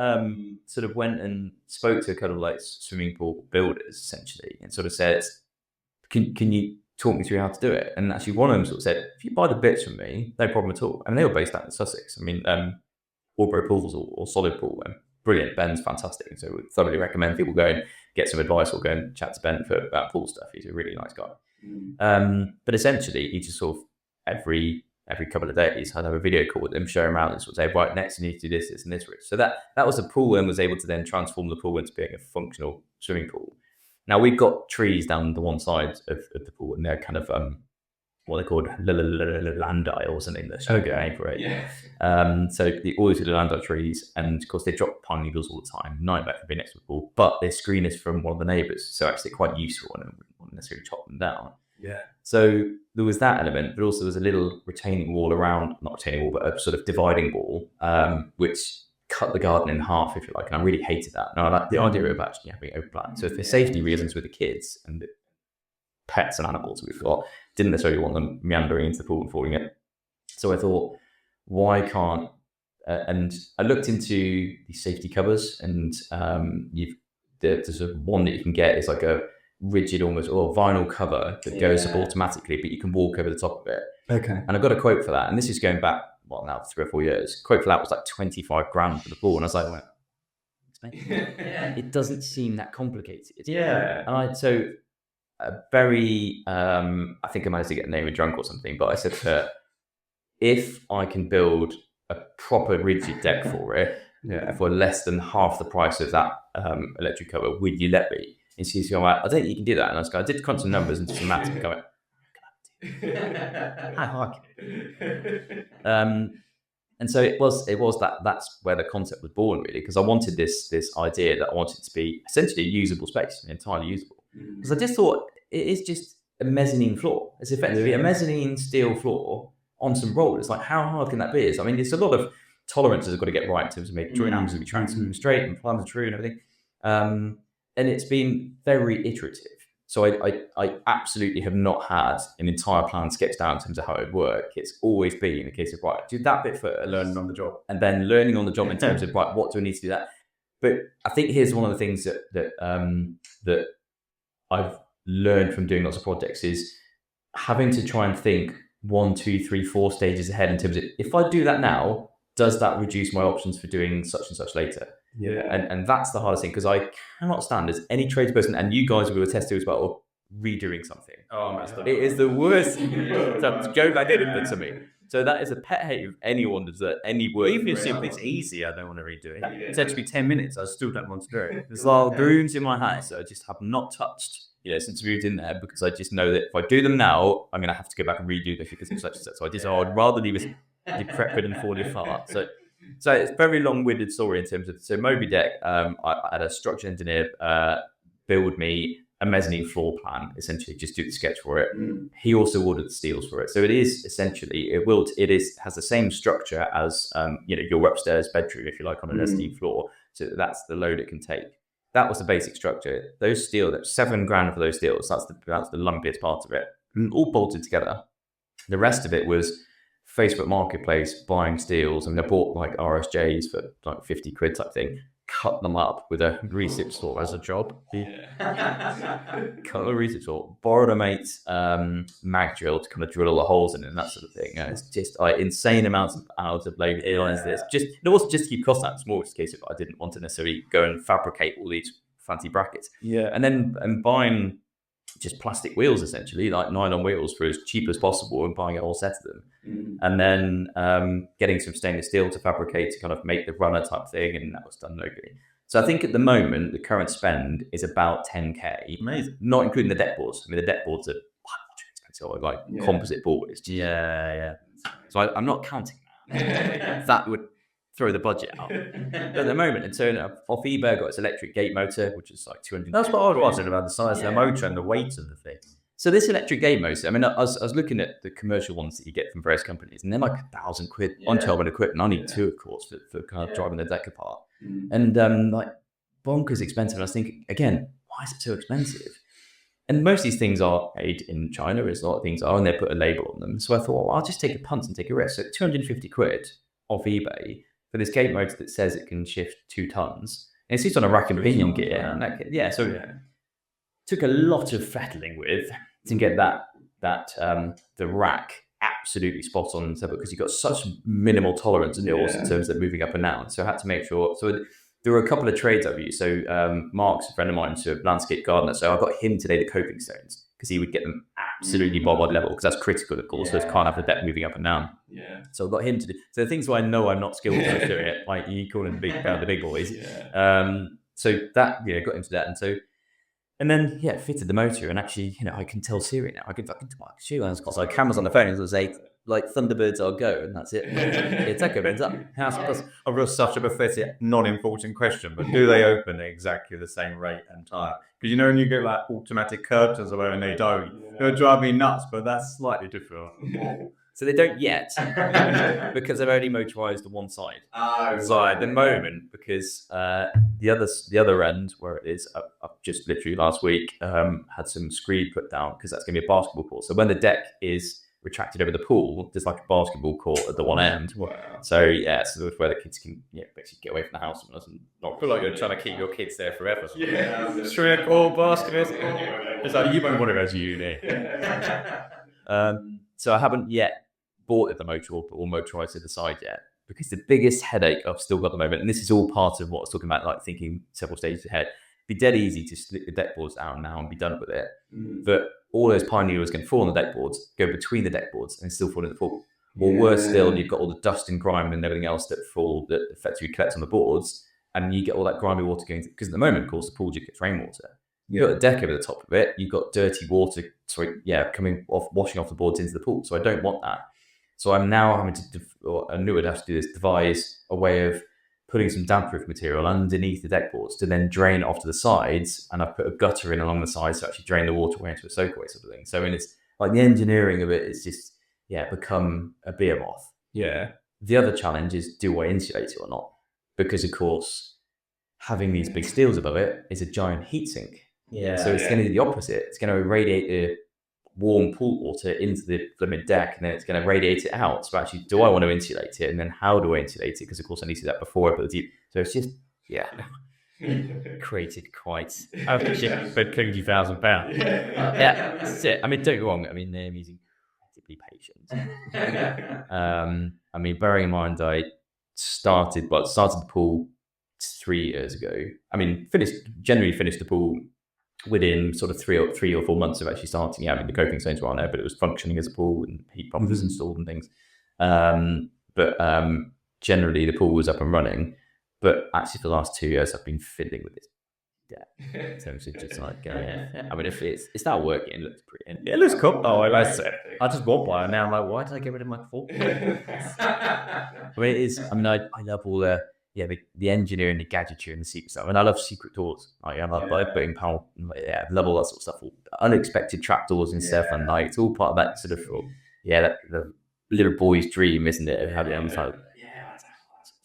sort of went and spoke to kind of like swimming pool builders, essentially, and sort of said, can you talk me through how to do it? And actually one of them sort of said, if you buy the bits from me, no problem at all. I mean, they were based out in Sussex. I mean, Albro Pools or Solid Pool, brilliant. Ben's fantastic. And so we thoroughly recommend people go and get some advice or go and chat to Ben about pool stuff. He's a really nice guy. But essentially, he just sort of every couple of days, I'd have a video call with him, show him around, and sort of say, right, next you need to do this, this, and this. So that was a pool, and was able to then transform the pool into being a functional swimming pool. Now we've got trees down the one side of the pool, and they're kind of what they're called landai or something. That's okay for it. Yeah. So all these landai trees, and of course they drop pine needles all the time. Nightmare for being next to the pool, but their screen is from one of the neighbours, so actually quite useful, and I wouldn't necessarily chop them down. Yeah. So there was that element, but also there was a little retaining wall around, not retaining wall, but a sort of dividing wall, which cut the garden in half, if you like. And I really hated that. And I like the idea of actually having open plan. So for safety reasons with the kids and the pets and animals we've got, didn't necessarily want them meandering into the pool and falling in. So I thought, why can't, and I looked into the safety covers, and there's sort of one that you can get is like a rigid almost vinyl cover that goes up automatically, but you can walk over the top of it. Okay. And I got a quote for that, and this is going back now 3 or 4 years. Quote for that was like 25 grand for the pool, and I was like, it doesn't seem that complicated. Yeah. And I think I managed to get Naomi drunk or something, but I said to her, if I can build a proper rigid deck for it for less than half the price of that electric cover, would you let me? And she's going, I don't think you can do that. And I was going, I did crunch some numbers and some maths and go, how hard and so it was that's where the concept was born, really, because I wanted this idea that I wanted to be essentially a usable space, entirely usable. Because I just thought it is just a mezzanine floor. It's effectively a mezzanine steel floor on some rollers. Like, how hard can that be? I mean, there's a lot of tolerances I've got to get right in terms of making joint angles to be straight and plums are true and everything. And it's been very iterative. So I absolutely have not had an entire plan sketched out in terms of how it would work. It's always been a case of, right, do that bit first, learning on the job, and then learning on the job in terms of, right, what do I need to do that? But I think here's one of the things that I've learned from doing lots of projects is having to try and think 1, 2, 3, 4 stages ahead in terms of, if I do that now, does that reduce my options for doing such and such later? Yeah. And that's the hardest thing, because I cannot stand as any tradesperson, and you guys will attest to as well, redoing something. Oh, it is the worst. Joe Black did it to me. So that is a pet hate of anyone does that, any work. Even if it's easy, I don't want to redo it. Yeah. It's actually 10 minutes, I still don't want to do it. There's like rooms in my house that I just have not touched, since we moved in there, because I just know that if I do them now, I'm going to have to go back and redo them because it's such and such. So I just, I'd rather leave it decrepit and fall apart. So it's a very long-winded story in terms of, so Moby Deck, I had a structural engineer build me a mezzanine floor plan, essentially just do the sketch for it. He also ordered the steels for it. So it is essentially, has the same structure as, your upstairs bedroom, if you like, on a mezzanine floor. So that's the load it can take. That was the basic structure. Those steel, that's $7,000 for those steels. That's the lumpiest part of it. All bolted together. The rest of it was Facebook Marketplace, buying steels. I mean, I bought like RSJs for like 50 quid type thing, cut them up with a recip saw as a job. Cut a recip saw, borrowed a mate's mag drill to kind of drill all the holes in it and that sort of thing. It's just insane amounts of hours of labor. It wasn't just to keep costs down. It's more just a case of I didn't want to necessarily go and fabricate all these fancy brackets. Yeah. And buying just plastic wheels, essentially, like nylon wheels, for as cheap as possible, and buying a whole set of them. And then getting some stainless steel to fabricate to kind of make the runner type thing, and that was done locally. So I think at the moment, the current spend is about 10K. Amazing. Not including the deck boards. I mean, the deck boards are much expensive, like composite boards. Yeah. So I'm not counting that. That would throw the budget out. But at the moment, in turn, off eBay, I got this electric gate motor, which is like 200. That's what I was wondering about, the size of the motor and the weight of the thing. So this electric gate motor, I mean, I was looking at the commercial ones that you get from various companies, and they're like £1,000 on job and equipment. I need two, of course, for kind of driving the deck apart. And like bonkers expensive. And I was thinking, again, why is it so expensive? And most of these things are made in China, as a lot of things are, and they put a label on them. So I thought, well, I'll just take a punt and take a risk. So 250 quid off eBay for this gate motor that says it can shift 2 tons. And it sits on a rack and pinion gear. And took a lot of fettling with to get the rack absolutely spot on, because you've got such minimal tolerance in terms of moving up and down. So I had to make sure. So there were a couple of trades I've used. So Mark's a friend of mine, so a landscape gardener. So I got him today the coping stones, because he would get them absolutely bob-on level, because that's critical, of course. So it can't have the depth moving up and down. Yeah. So I got him to do. So the things where I know I'm not skilled enough to do it, like you call them the big boys. So that got into that, and then fitted the motor, and actually I can tell Siri now. I can shoot. I've got like cameras on the phone, and it'll say like Thunderbirds, I'll go, and that's it. It's okay, opens up. I've got such a pathetic, non-important question, but do they open at exactly the same rate and time? Because when you get like automatic curtains or whatever, and they don't, it'll drive me nuts. But that's slightly different. So they don't yet, because they've only motorised the one side. At the moment, because the other end where it is, I've just literally last week had some screed put down, because that's going to be a basketball court. So when the deck is retracted over the pool, there's like a basketball court at the one end. Wow. So that's where the kids can basically get away from the house and not feel like you're trying to keep your kids there forever. Shrink all basketballs. It's like you want to go to uni. So I haven't yet bought the motor or motorised to the side yet, because the biggest headache I've still got at the moment, and this is all part of what I was talking about, like thinking several stages ahead, be dead easy to split the deck boards out now and be done with it. But all those pioneers can fall on the deck boards, go between the deck boards, and still fall in the pool. Or worse still, you've got all the dust and grime and everything else that effectively collects on the boards, and you get all that grimy water going, because at the moment, of course, the pool just gets rainwater. You've got a deck over the top of it, you've got dirty water coming off, washing off the boards into the pool. So I don't want that. So I'm now having I knew I'd have to do this, devise a way of putting some damp-proof material underneath the deck boards to then drain it off to the sides, and I put a gutter in along the sides to actually drain the water away into a soakaway sort of thing. So it's like the engineering of it is just become a behemoth. Yeah. The other challenge is, do I insulate it or not? Because of course, having these big steels above it is a giant heat sink. So it's going to do the opposite. It's going to radiate the warm pool water into the flipping deck, and then it's going to radiate it out. So actually, do I want to insulate it? And then how do I insulate it? Because of course I need to do that before I put the deep. So it's just, created quite but £20,000. that's it. I mean, don't get me wrong. I mean, they're using incredibly patient. I mean, bearing in mind, I started the pool 3 years ago. I mean, generally finished the pool within sort of 3 or 4 months of actually starting. Yeah, I mean, the coping stones were on there, but it was functioning as a pool and heat pumps was installed and things. But generally the pool was up and running. But actually, for the last 2 years, I've been fiddling with this. In terms of just like, I mean, if it's not working, it looks pretty. It looks cool. Oh, I like it. I just walked by and now I'm like, why did I get rid of my fork? I mean, it is. I mean, I love all the engineering, the gadgetry, and the secret stuff. And I love secret doors. I love putting power. I love all that sort of stuff. All unexpected trapdoors and stuff, and like it's all part of that sort of the little boy's dream, isn't it? Having it, like,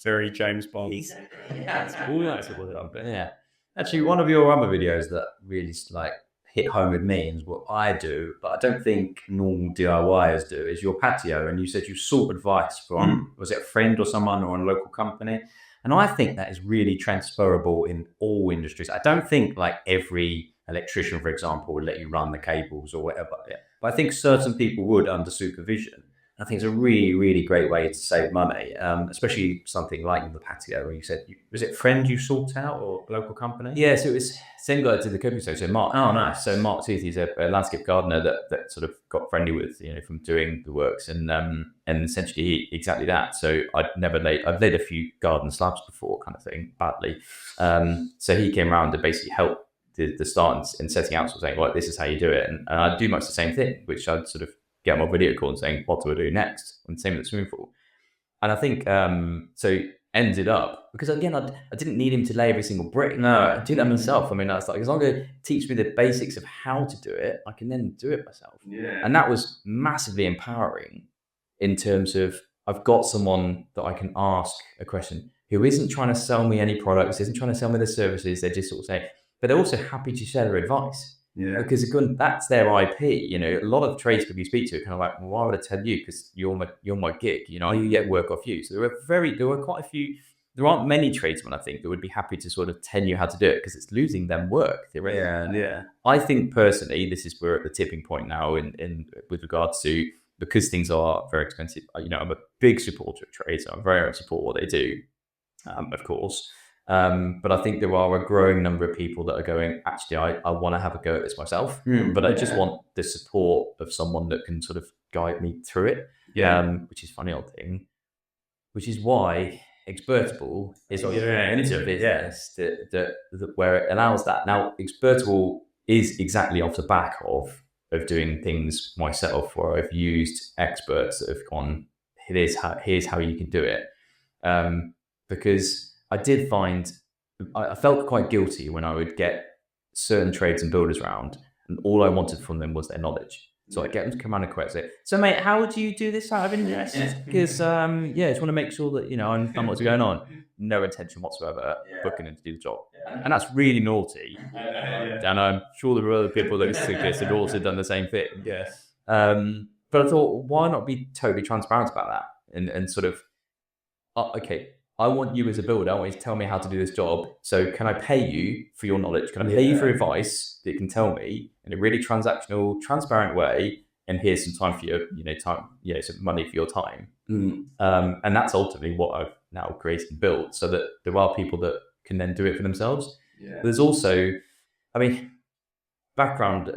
very James Bond. Exactly. Yeah, it's all that sort of stuff. But yeah, actually, one of your other videos that really like hit home with me is what I do, but I don't think normal DIYers do, is your patio. And you said you sought advice from, was it a friend or someone or a local company? And I think that is really transferable in all industries. I don't think like every electrician, for example, would let you run the cables or whatever. But I think certain people would under supervision. I think it's a really, really great way to save money, especially something like the patio where you said, was it friend you sought out or a local company? Yeah, so it was same guy to the cooking show. So Mark. Oh, nice. So Mark Tooth, he's a landscape gardener that sort of got friendly with, from doing the works and essentially exactly that. So I've laid a few garden slabs before kind of thing, badly. So he came around to basically help the start and setting out, sort of saying, well, this is how you do it. And I'd do much the same thing, which I'd sort of get on my video call and saying, what do I do next? And same with the swimming pool. And I think, so ended up, because again, I didn't need him to lay every single brick. No, I do that myself. I mean, I was like, as long as he teach me the basics of how to do it, I can then do it myself. Yeah. And that was massively empowering in terms of, I've got someone that I can ask a question who isn't trying to sell me any products, isn't trying to sell me the services. They're just sort of saying, but they're also happy to share their advice. Yeah, because again, that's their IP. A lot of tradespeople you speak to are kind of like, well, why would I tell you? Because you're my gig. I get work off you. So there were quite a few. There aren't many tradesmen, I think, that would be happy to sort of tell you how to do it because it's losing them work. Yeah. I think personally, this is we're at the tipping point now in with regards to, because things are very expensive. I'm a big supporter of trades. So I very much support what they do, of course. But I think there are a growing number of people that are going, actually, I want to have a go at this myself, but I just want the support of someone that can sort of guide me through it. Which is a funny old thing, which is why Expertable is into a business that where it allows that. Now, Expertable is exactly off the back of doing things myself, where I've used experts that have gone, here's how you can do it, because I did find I felt quite guilty when I would get certain trades and builders around, and all I wanted from them was their knowledge. So I get them to come around and say, so mate, how do you do this out of interest? Because I just want to make sure that I understand what's going on. No intention whatsoever booking them to do the job, and that's really naughty. And I'm sure there are other people that suggest had also done the same thing. Yes, but I thought, why not be totally transparent about that and sort of, okay, I want you as a builder, I want you to tell me how to do this job. So can I pay you for your knowledge? Can I pay you for advice that you can tell me in a really transactional, transparent way? And here's some time for your, time, some money for your time. And that's ultimately what I've now created and built, so that there are people that can then do it for themselves. Yeah. There's also, background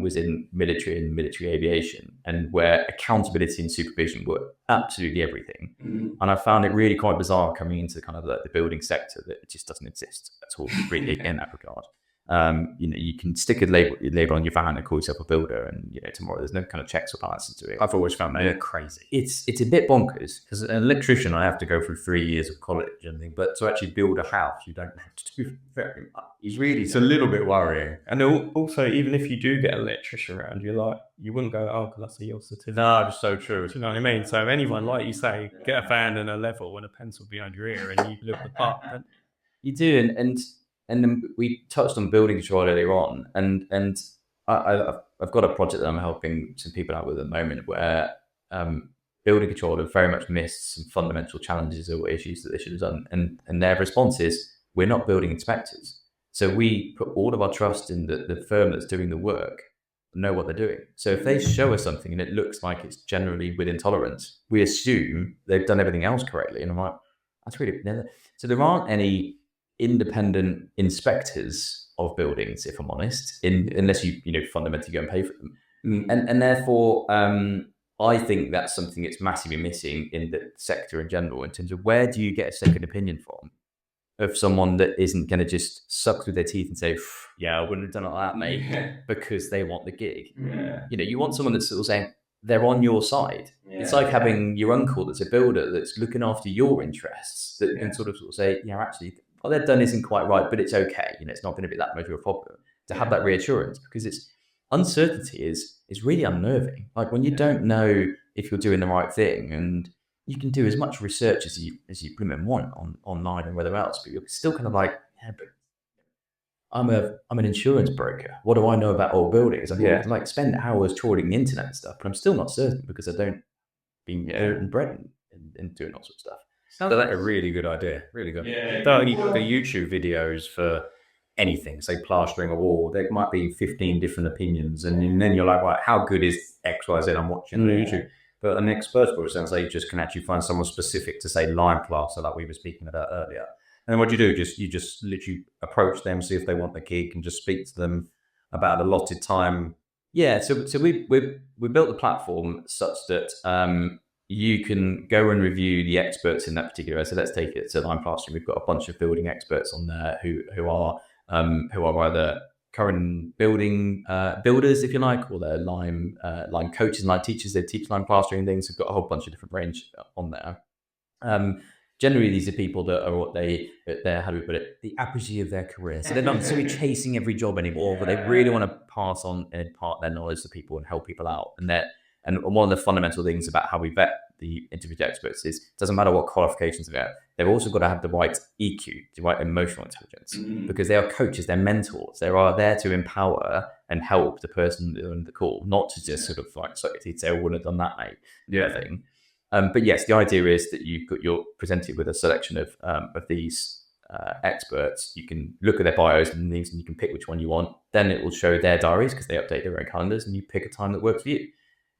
was in military and military aviation, and where accountability and supervision were absolutely everything. And I found it really quite bizarre coming into kind of the building sector that it just doesn't exist at all, really, in that regard. You can stick a label on your van and call yourself a builder, and tomorrow there's no kind of checks or balances to it. I've always found that crazy. It's a bit bonkers, because an electrician, I have to go through 3 years of college and things, but to actually build a house, you don't have to do very much. It's a little bit worrying. And also, even if you do get an electrician around, you wouldn't go, oh, because that's a your certificate. No, it's so true. Do you know what I mean? So anyone, like you say, get a fan and a level and a pencil behind your ear, and you look the part. You do, and And then we touched on building control earlier on, and I've got a project that I'm helping some people out with at the moment where building control have very much missed some fundamental challenges or issues that they should have done. And their response is, we're not building inspectors. So we put all of our trust in the firm that's doing the work, know what they're doing. So if they show us something and it looks like it's generally within tolerance, we assume they've done everything else correctly. And I'm like, that's really... So there aren't any independent inspectors of buildings, if I'm honest, unless you fundamentally go and pay for them. And therefore, I think that's something that's massively missing in the sector in general, in terms of where do you get a second opinion from of someone that isn't going to just suck through their teeth and say, yeah, I wouldn't have done it like that, mate, because they want the gig. You want someone that's sort of saying they're on your side. It's like having your uncle that's a builder that's looking after your interests, that can sort of say, yeah, actually, what they've done isn't quite right, but it's okay. It's not going to be that much of a problem. To have that reassurance, because it's uncertainty is really unnerving. Like when you don't know if you're doing the right thing, and you can do as much research as you want online and whatever else, but you're still kind of like, yeah, but I'm an insurance broker. What do I know about old buildings? I mean, like spend hours trawling the internet and stuff, but I'm still not certain because I don't been bred in doing all sorts of stuff. Sounds like a really good idea. Really good. Yeah. The YouTube videos for anything, say plastering a wall, there might be 15 different opinions, and then you're like, right, how good is X, Y, Z I'm watching on YouTube? But an expert, it sounds like you just can actually find someone specific to say lime plaster, like we were speaking about earlier. And then what do? You just literally approach them, see if they want the gig, and just speak to them about an allotted time. Yeah, so we built the platform such that you can go and review the experts in that particular area. So let's take it to lime plastering. We've got a bunch of building experts on there who are either current building builders, if you like, or they're lime coaches and lime teachers. They teach lime plastering and things. We've got a whole bunch of different range on there. Generally, these are people that are they're how do we put it, the apogee of their career. So they're not necessarily chasing every job anymore, but they really want to pass on and impart their knowledge to people and help people out. And one of the fundamental things about how we vet the individual experts is it doesn't matter what qualifications they have. They've also got to have the right EQ, the right emotional intelligence, because they are coaches, they're mentors. They are there to empower and help the person on the call, not to just sort of like suck your teeth, say, I wouldn't have done that, mate. Thing. But yes, the idea is that you're presented with a selection of these experts. You can look at their bios and things, and you can pick which one you want. Then it will show their diaries because they update their own calendars, and you pick a time that works for you.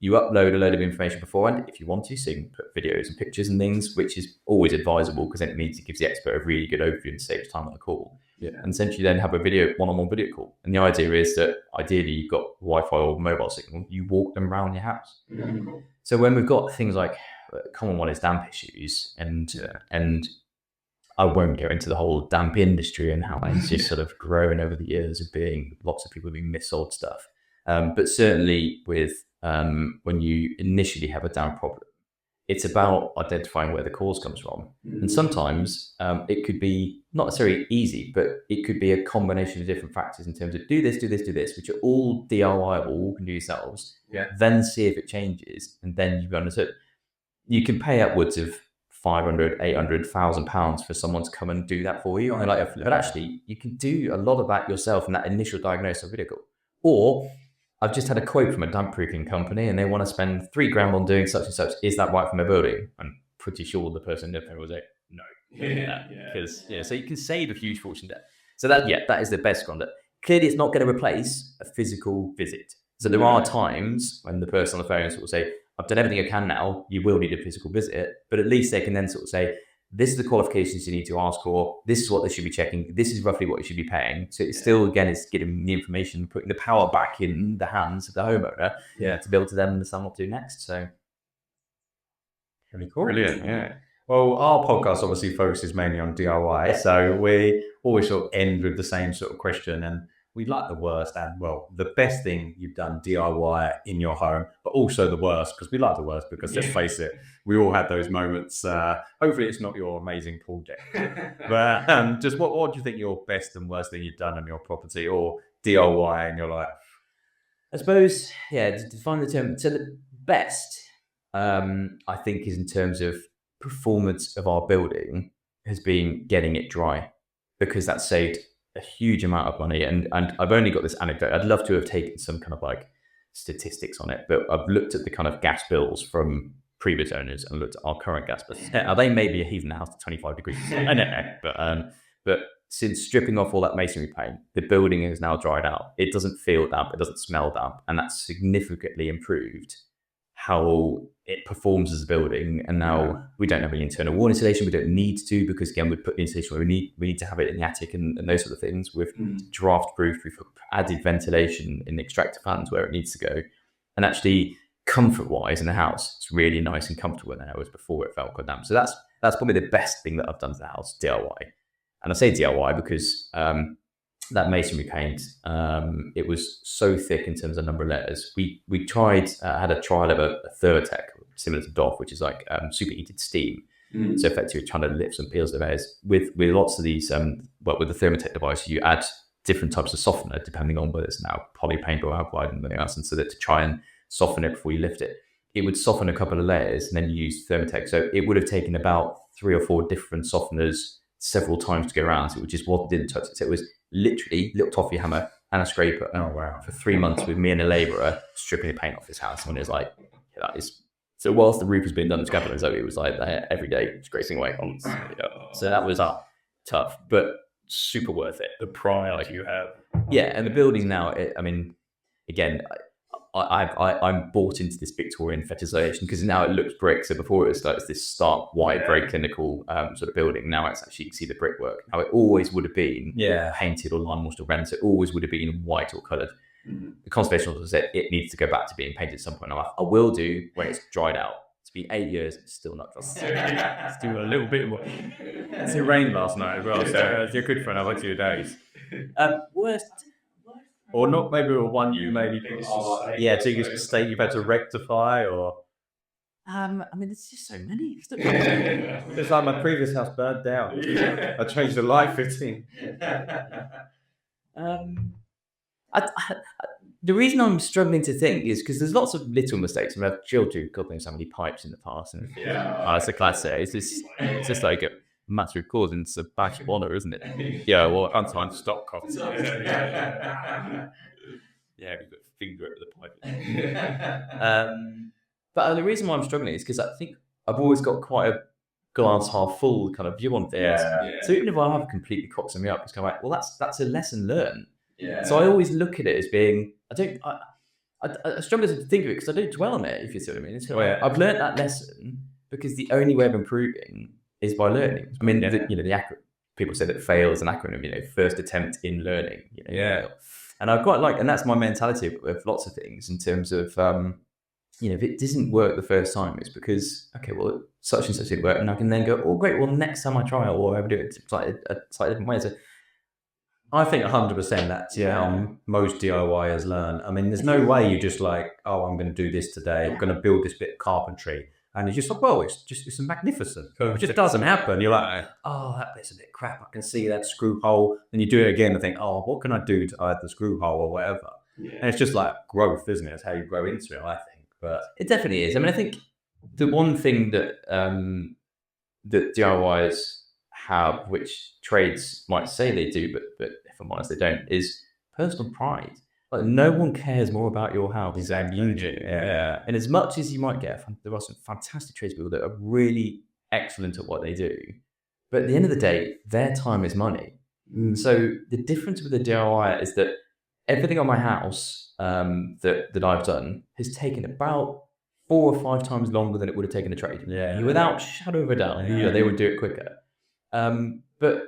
You upload a load of information beforehand if you want to, so you can put videos and pictures and things, which is always advisable because then it means it gives the expert a really good overview and saves time on the call. And essentially then have a one-on-one video call. And the idea is that ideally you've got Wi-Fi or mobile signal, you walk them around your house. So when we've got things like common one is damp issues, and I won't go into the whole damp industry and how it's just sort of grown over the years of being lots of people being missold stuff. But certainly with when you initially have a damp problem, it's about identifying where the cause comes from. And sometimes it could be not necessarily easy, but it could be a combination of different factors in terms of do this, which are all DIYable, all can do yourselves. Then see if it changes, and then you've understood. You can pay upwards of 500, 800, £1,000 for someone to come and do that for you. But actually, you can do a lot of that yourself in that initial diagnosis of video call. Or I've just had a quote from a damp proofing company, and they want to spend £3,000 on doing such and such. Is that right for my building? I'm pretty sure the person there was like, no. Because so you can save a huge fortune there. So that is the best one. Clearly, it's not going to replace a physical visit. So there are times when the person on the phone will say, I've done everything I can now, you will need a physical visit, but at least they can then sort of say, this is the qualifications you need to ask for, this is what they should be checking, this is roughly what you should be paying. So it's still, again, it's getting the information, putting the power back in the hands of the homeowner to be able to then understand what to do next. So really cool. Brilliant, Well, our podcast obviously focuses mainly on DIY, so we always sort of end with the same sort of question, and we like the worst and, well, the best thing you've done DIY in your home, but also the worst, because we like the worst, because let's face it, we all had those moments. Hopefully it's not your amazing project. But just what do you think your best and worst thing you've done on your property or DIY in your life? I suppose, to define the term. So the best, I think, is in terms of performance of our building has been getting it dry, because that saved a huge amount of money. And I've only got this anecdote. I'd love to have taken some kind of like statistics on it, but I've looked at the kind of gas bills from previous owners and looked at our current gas bills. Are they maybe heating the house to 25 degrees? I don't know. But since stripping off all that masonry paint, the building is now dried out. It doesn't feel damp. It doesn't smell damp. And that's significantly improved how it performs as a building. And now we don't have any internal wall insulation. We don't need to, because again, we put the insulation where we need to have it in the attic and those sort of things. We've draft proofed, we've added ventilation in the extractor fans where it needs to go. And actually, comfort wise in the house, it's really nice and comfortable now, whereas before it felt quite damp. So that's probably the best thing that I've done to the house, DIY. And I say DIY because that masonry paint, it was so thick in terms of number of layers. We tried, had a trial of a Thermatech, similar to DOF, which is like superheated steam. So effectively trying to lift and peel the layers. With lots of these, with the Thermatech device, you add different types of softener depending on whether it's now polypaint or alkali and anything else. And so that to try and soften it before you lift it, it would soften a couple of layers and then you use Thermatech. So it would have taken about 3 or 4 different softeners several times to go around. So it just didn't touch it. So it was literally a little toffee hammer and a scraper. Oh wow! For 3 months with me and a labourer stripping the paint off his house. And it was like, that is. So whilst the roof was being done in scaffolding, so it was like every day scraping away on. So that was tough, but super worth it. The pride you have. Yeah, and the building now. Again, I'm bought into this Victorian fetishization because now it looks brick. So before it was like this stark white, very clinical sort of building. Now it's actually, you can see the brickwork. How it always would have been painted or lime washed or rendered. So it always would have been white or coloured. The conservation officer said it needs to go back to being painted at some point. I'm like, I will do when it's dried out. It's been 8 years, it's still not done. Let's do a little bit more. It rained last night as well, so you're good for another 2 days. Worst. Or not, maybe one you maybe think it's just, so you just state you've had to rectify, or I mean, there's just so many. It's like my previous house burned down. I changed the light fitting. The reason I'm struggling to think is because there's lots of little mistakes. I mean, I've drilled through God knows how many pipes in the past, and it's a classic. It's just like a matter of cause, and it's a badge of honor, isn't it? Yeah, well, unsigned stock costs. Yeah, we've got a finger at the pipe. But the reason why I'm struggling is because I think I've always got quite a glass half full kind of view on things. So even if I have completely cocked me up, it's kind of like, well, that's a lesson learned. So I always look at it as being, I struggle to think of it because I don't dwell on it, if you see what I mean. It's I've learned that lesson because the only way of improving is by learning. I mean, people say that fail is an acronym, first attempt in learning. And I quite like, and that's my mentality with lots of things in terms of, if it doesn't work the first time, it's because, okay, well, such and such didn't work, and I can then go, oh, great, well, next time I try it, or I do it slightly different way. So I think 100% that's how most DIYers learn. I mean, there's no way you just like, oh, I'm going to do this today. I'm going to build this bit of carpentry. And it's just like, well, it's magnificent. It just doesn't happen. You're like, oh, that bit's a bit crap. I can see that screw hole. Then you do it again and think, oh, what can I do to add the screw hole or whatever? And it's just like growth, isn't it? It's how you grow into it, I think. But it definitely is. I mean, I think the one thing that that DIYers have, which trades might say they do, but if I'm honest, they don't, is personal pride. Like, no one cares more about your house than you do. And as much as you might get, there are some fantastic tradespeople that are really excellent at what they do. But at the end of the day, their time is money. So the difference with the DIY is that everything on my house that I've done has taken about 4 or 5 times longer than it would have taken a trade. Without shadow of a doubt, they would do it quicker. But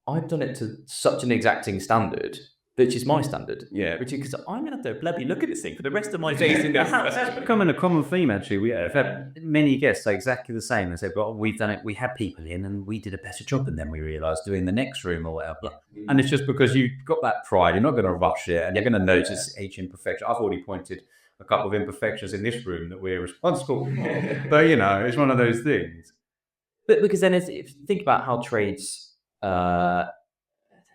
I've done it to such an exacting standard, which is my standard. Which is because I'm going to have to bloody look at this thing for the rest of my days in the house. That's becoming a common theme, actually. We've had many guests say exactly the same. They said, well, we've done it, we had people in and we did a better job than them, we realised, doing the next room or whatever. And it's just because you've got that pride, you're not going to rush it, and you're going to notice each imperfection. I've already pointed a couple of imperfections in this room that we're responsible for. But, it's one of those things. But because then if you think about how trades,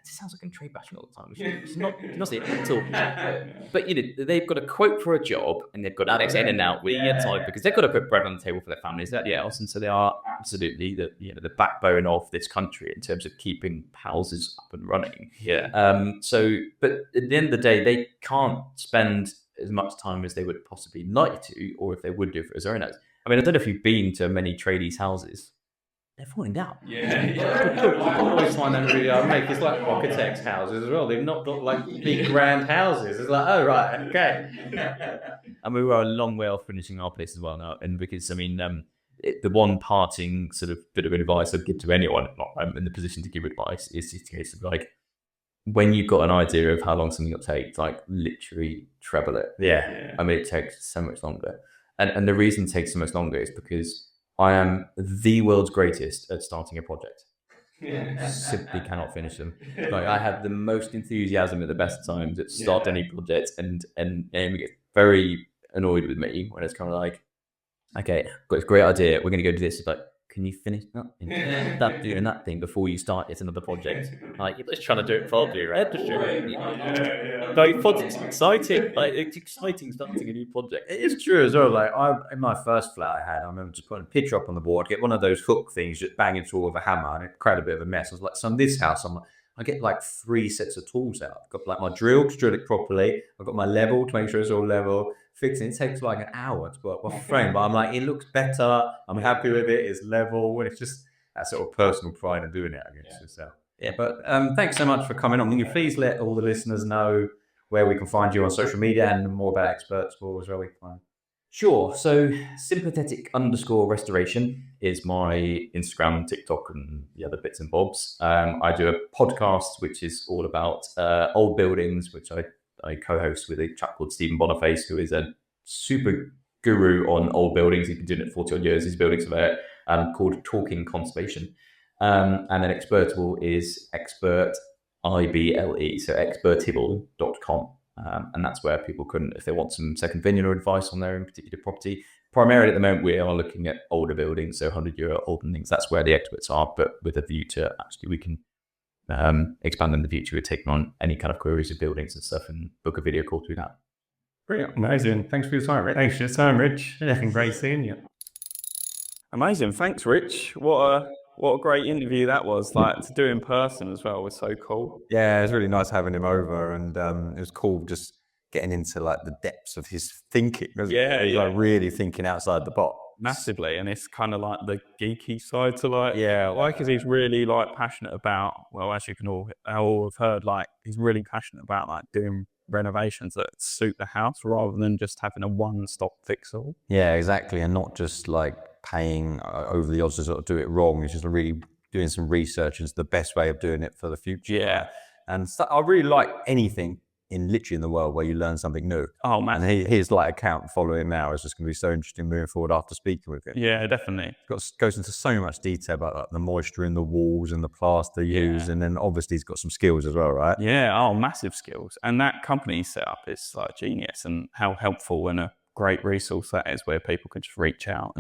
sounds like I'm trade bashing all the time. It's not it at all. But they've got a quote for a job, and they've got Alex in and out with time because they've got to put bread on the table for their families. That else, and so they are absolutely the backbone of this country in terms of keeping houses up and running. Yeah. But at the end of the day, they can't spend as much time as they would possibly like to, or if they would do for their own house. I mean, I don't know if you've been to many tradies' houses. They're falling down. I always find them really make it's like architects' houses as well. They've not got like big grand houses. It's like, oh right, okay. And we were a long way off finishing our place as well now. And because the one parting sort of bit of advice I'd give to anyone not in the position to give advice is a case of like, when you've got an idea of how long something will take, like literally treble it. Yeah. I mean, it takes so much longer. And the reason it takes so much longer is because I am the world's greatest at starting a project. Simply cannot finish them. Like, I have the most enthusiasm at the best times at start any project, and Amy gets very annoyed with me when it's kind of like, okay, got this great idea, we're going to go do this. It's like, can you finish that doing that thing before you start yet another project? Like, you're just trying to do it properly, right? Like, project's exciting. Like, it's exciting starting a new project. It is true as well. Like, in my first flat I remember just putting a picture up on the board, get one of those hook things, just bang it all with a hammer, and it created a bit of a mess. I was like, so in this house, I get like 3 sets of tools out. I've got like my drill to drill it properly. I've got my level to make sure it's all level. Fixing it takes like an hour to put up my frame, but I'm like, it looks better. I'm happy with it. It's level, and it's just that sort of personal pride in doing it against yourself. Yeah, but thanks so much for coming on. Can you please let all the listeners know where we can find you on social media and more about Expertable as well? We can find. Sure. So sympathetic_restoration is my Instagram, TikTok, and the other bits and bobs. I do a podcast which is all about old buildings, which I co-host with a chap called Stephen Boniface, who is a super guru on old buildings. He's been doing it 40 odd years. He's building surveyor, called Talking Conservation. And then Expertable is expert, IBLE, so expertable.com. And that's where people can, if they want some second opinion or advice on their own particular property. Primarily at the moment, we are looking at older buildings, so 100-year-old and things. That's where the experts are, but with a view to actually we can expand in the future. We're taking on any kind of queries of buildings and stuff and book a video call through that. Brilliant. Amazing. Thanks for your time, Rich. Thanks for your time, Rich. Great seeing you. Amazing. Thanks, Rich. What a great interview that was. Like, to do in person as well was so cool. Yeah, it was really nice having him over, and it was cool just getting into like the depths of his thinking. Like really thinking outside the box. Massively, and it's kind of like the geeky side to because he's really like passionate about, well, as you can all have heard, like he's really passionate about like doing renovations that suit the house rather than just having a one-stop fix-all. Yeah, exactly, and not just like paying over the odds to sort of do it wrong. It's just really doing some research into the best way of doing it for the future. Yeah, and so I really like anything in the world where you learn something new. Oh man, and his like account following now is just going to be so interesting moving forward after speaking with him. Yeah, definitely. Goes into so much detail about like, the moisture in the walls and the plaster used, and then obviously he's got some skills as well, right? Yeah, massive skills. And that company set up is like genius, and how helpful and a great resource that is, where people can just reach out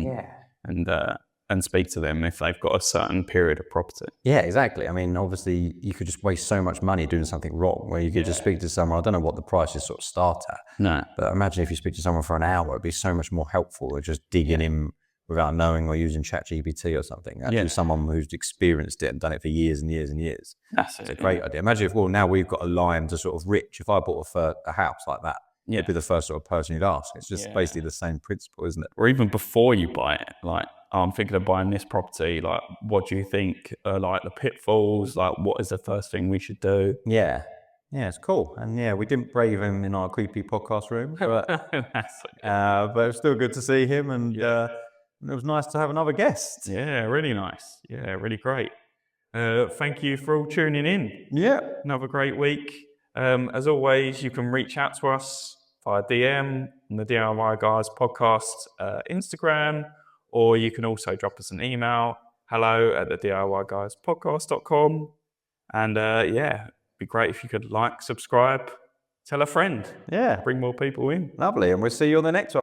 and speak to them if they've got a certain period of property. Yeah, exactly. I mean, obviously, you could just waste so much money doing something wrong, where you could just speak to someone. I don't know what the prices sort of start at. No. But imagine if you speak to someone for an hour, it'd be so much more helpful than just digging in without knowing or using ChatGPT or something. Actually, someone who's experienced it and done it for years and years and years. It's a great idea. Imagine if, now we've got a line to sort of Rich. If I bought a house like that, it'd be the first sort of person you'd ask. It's just basically the same principle, isn't it? Or even before you buy it, like, I'm thinking of buying this property. Like, what do you think are like the pitfalls? Like, what is the first thing we should do? Yeah, it's cool. And we didn't brave him in our creepy podcast room, but but it was still good to see him, and it was nice to have another guest. Yeah, really nice. Yeah, really great. Thank you for all tuning in. Yeah, another great week. As always, you can reach out to us via DM on the DIY Guys podcast Instagram. Or you can also drop us an email, hello@thediyguys.podcast.com. And it'd be great if you could like, subscribe, tell a friend. Yeah. Bring more people in. Lovely. And we'll see you on the next one.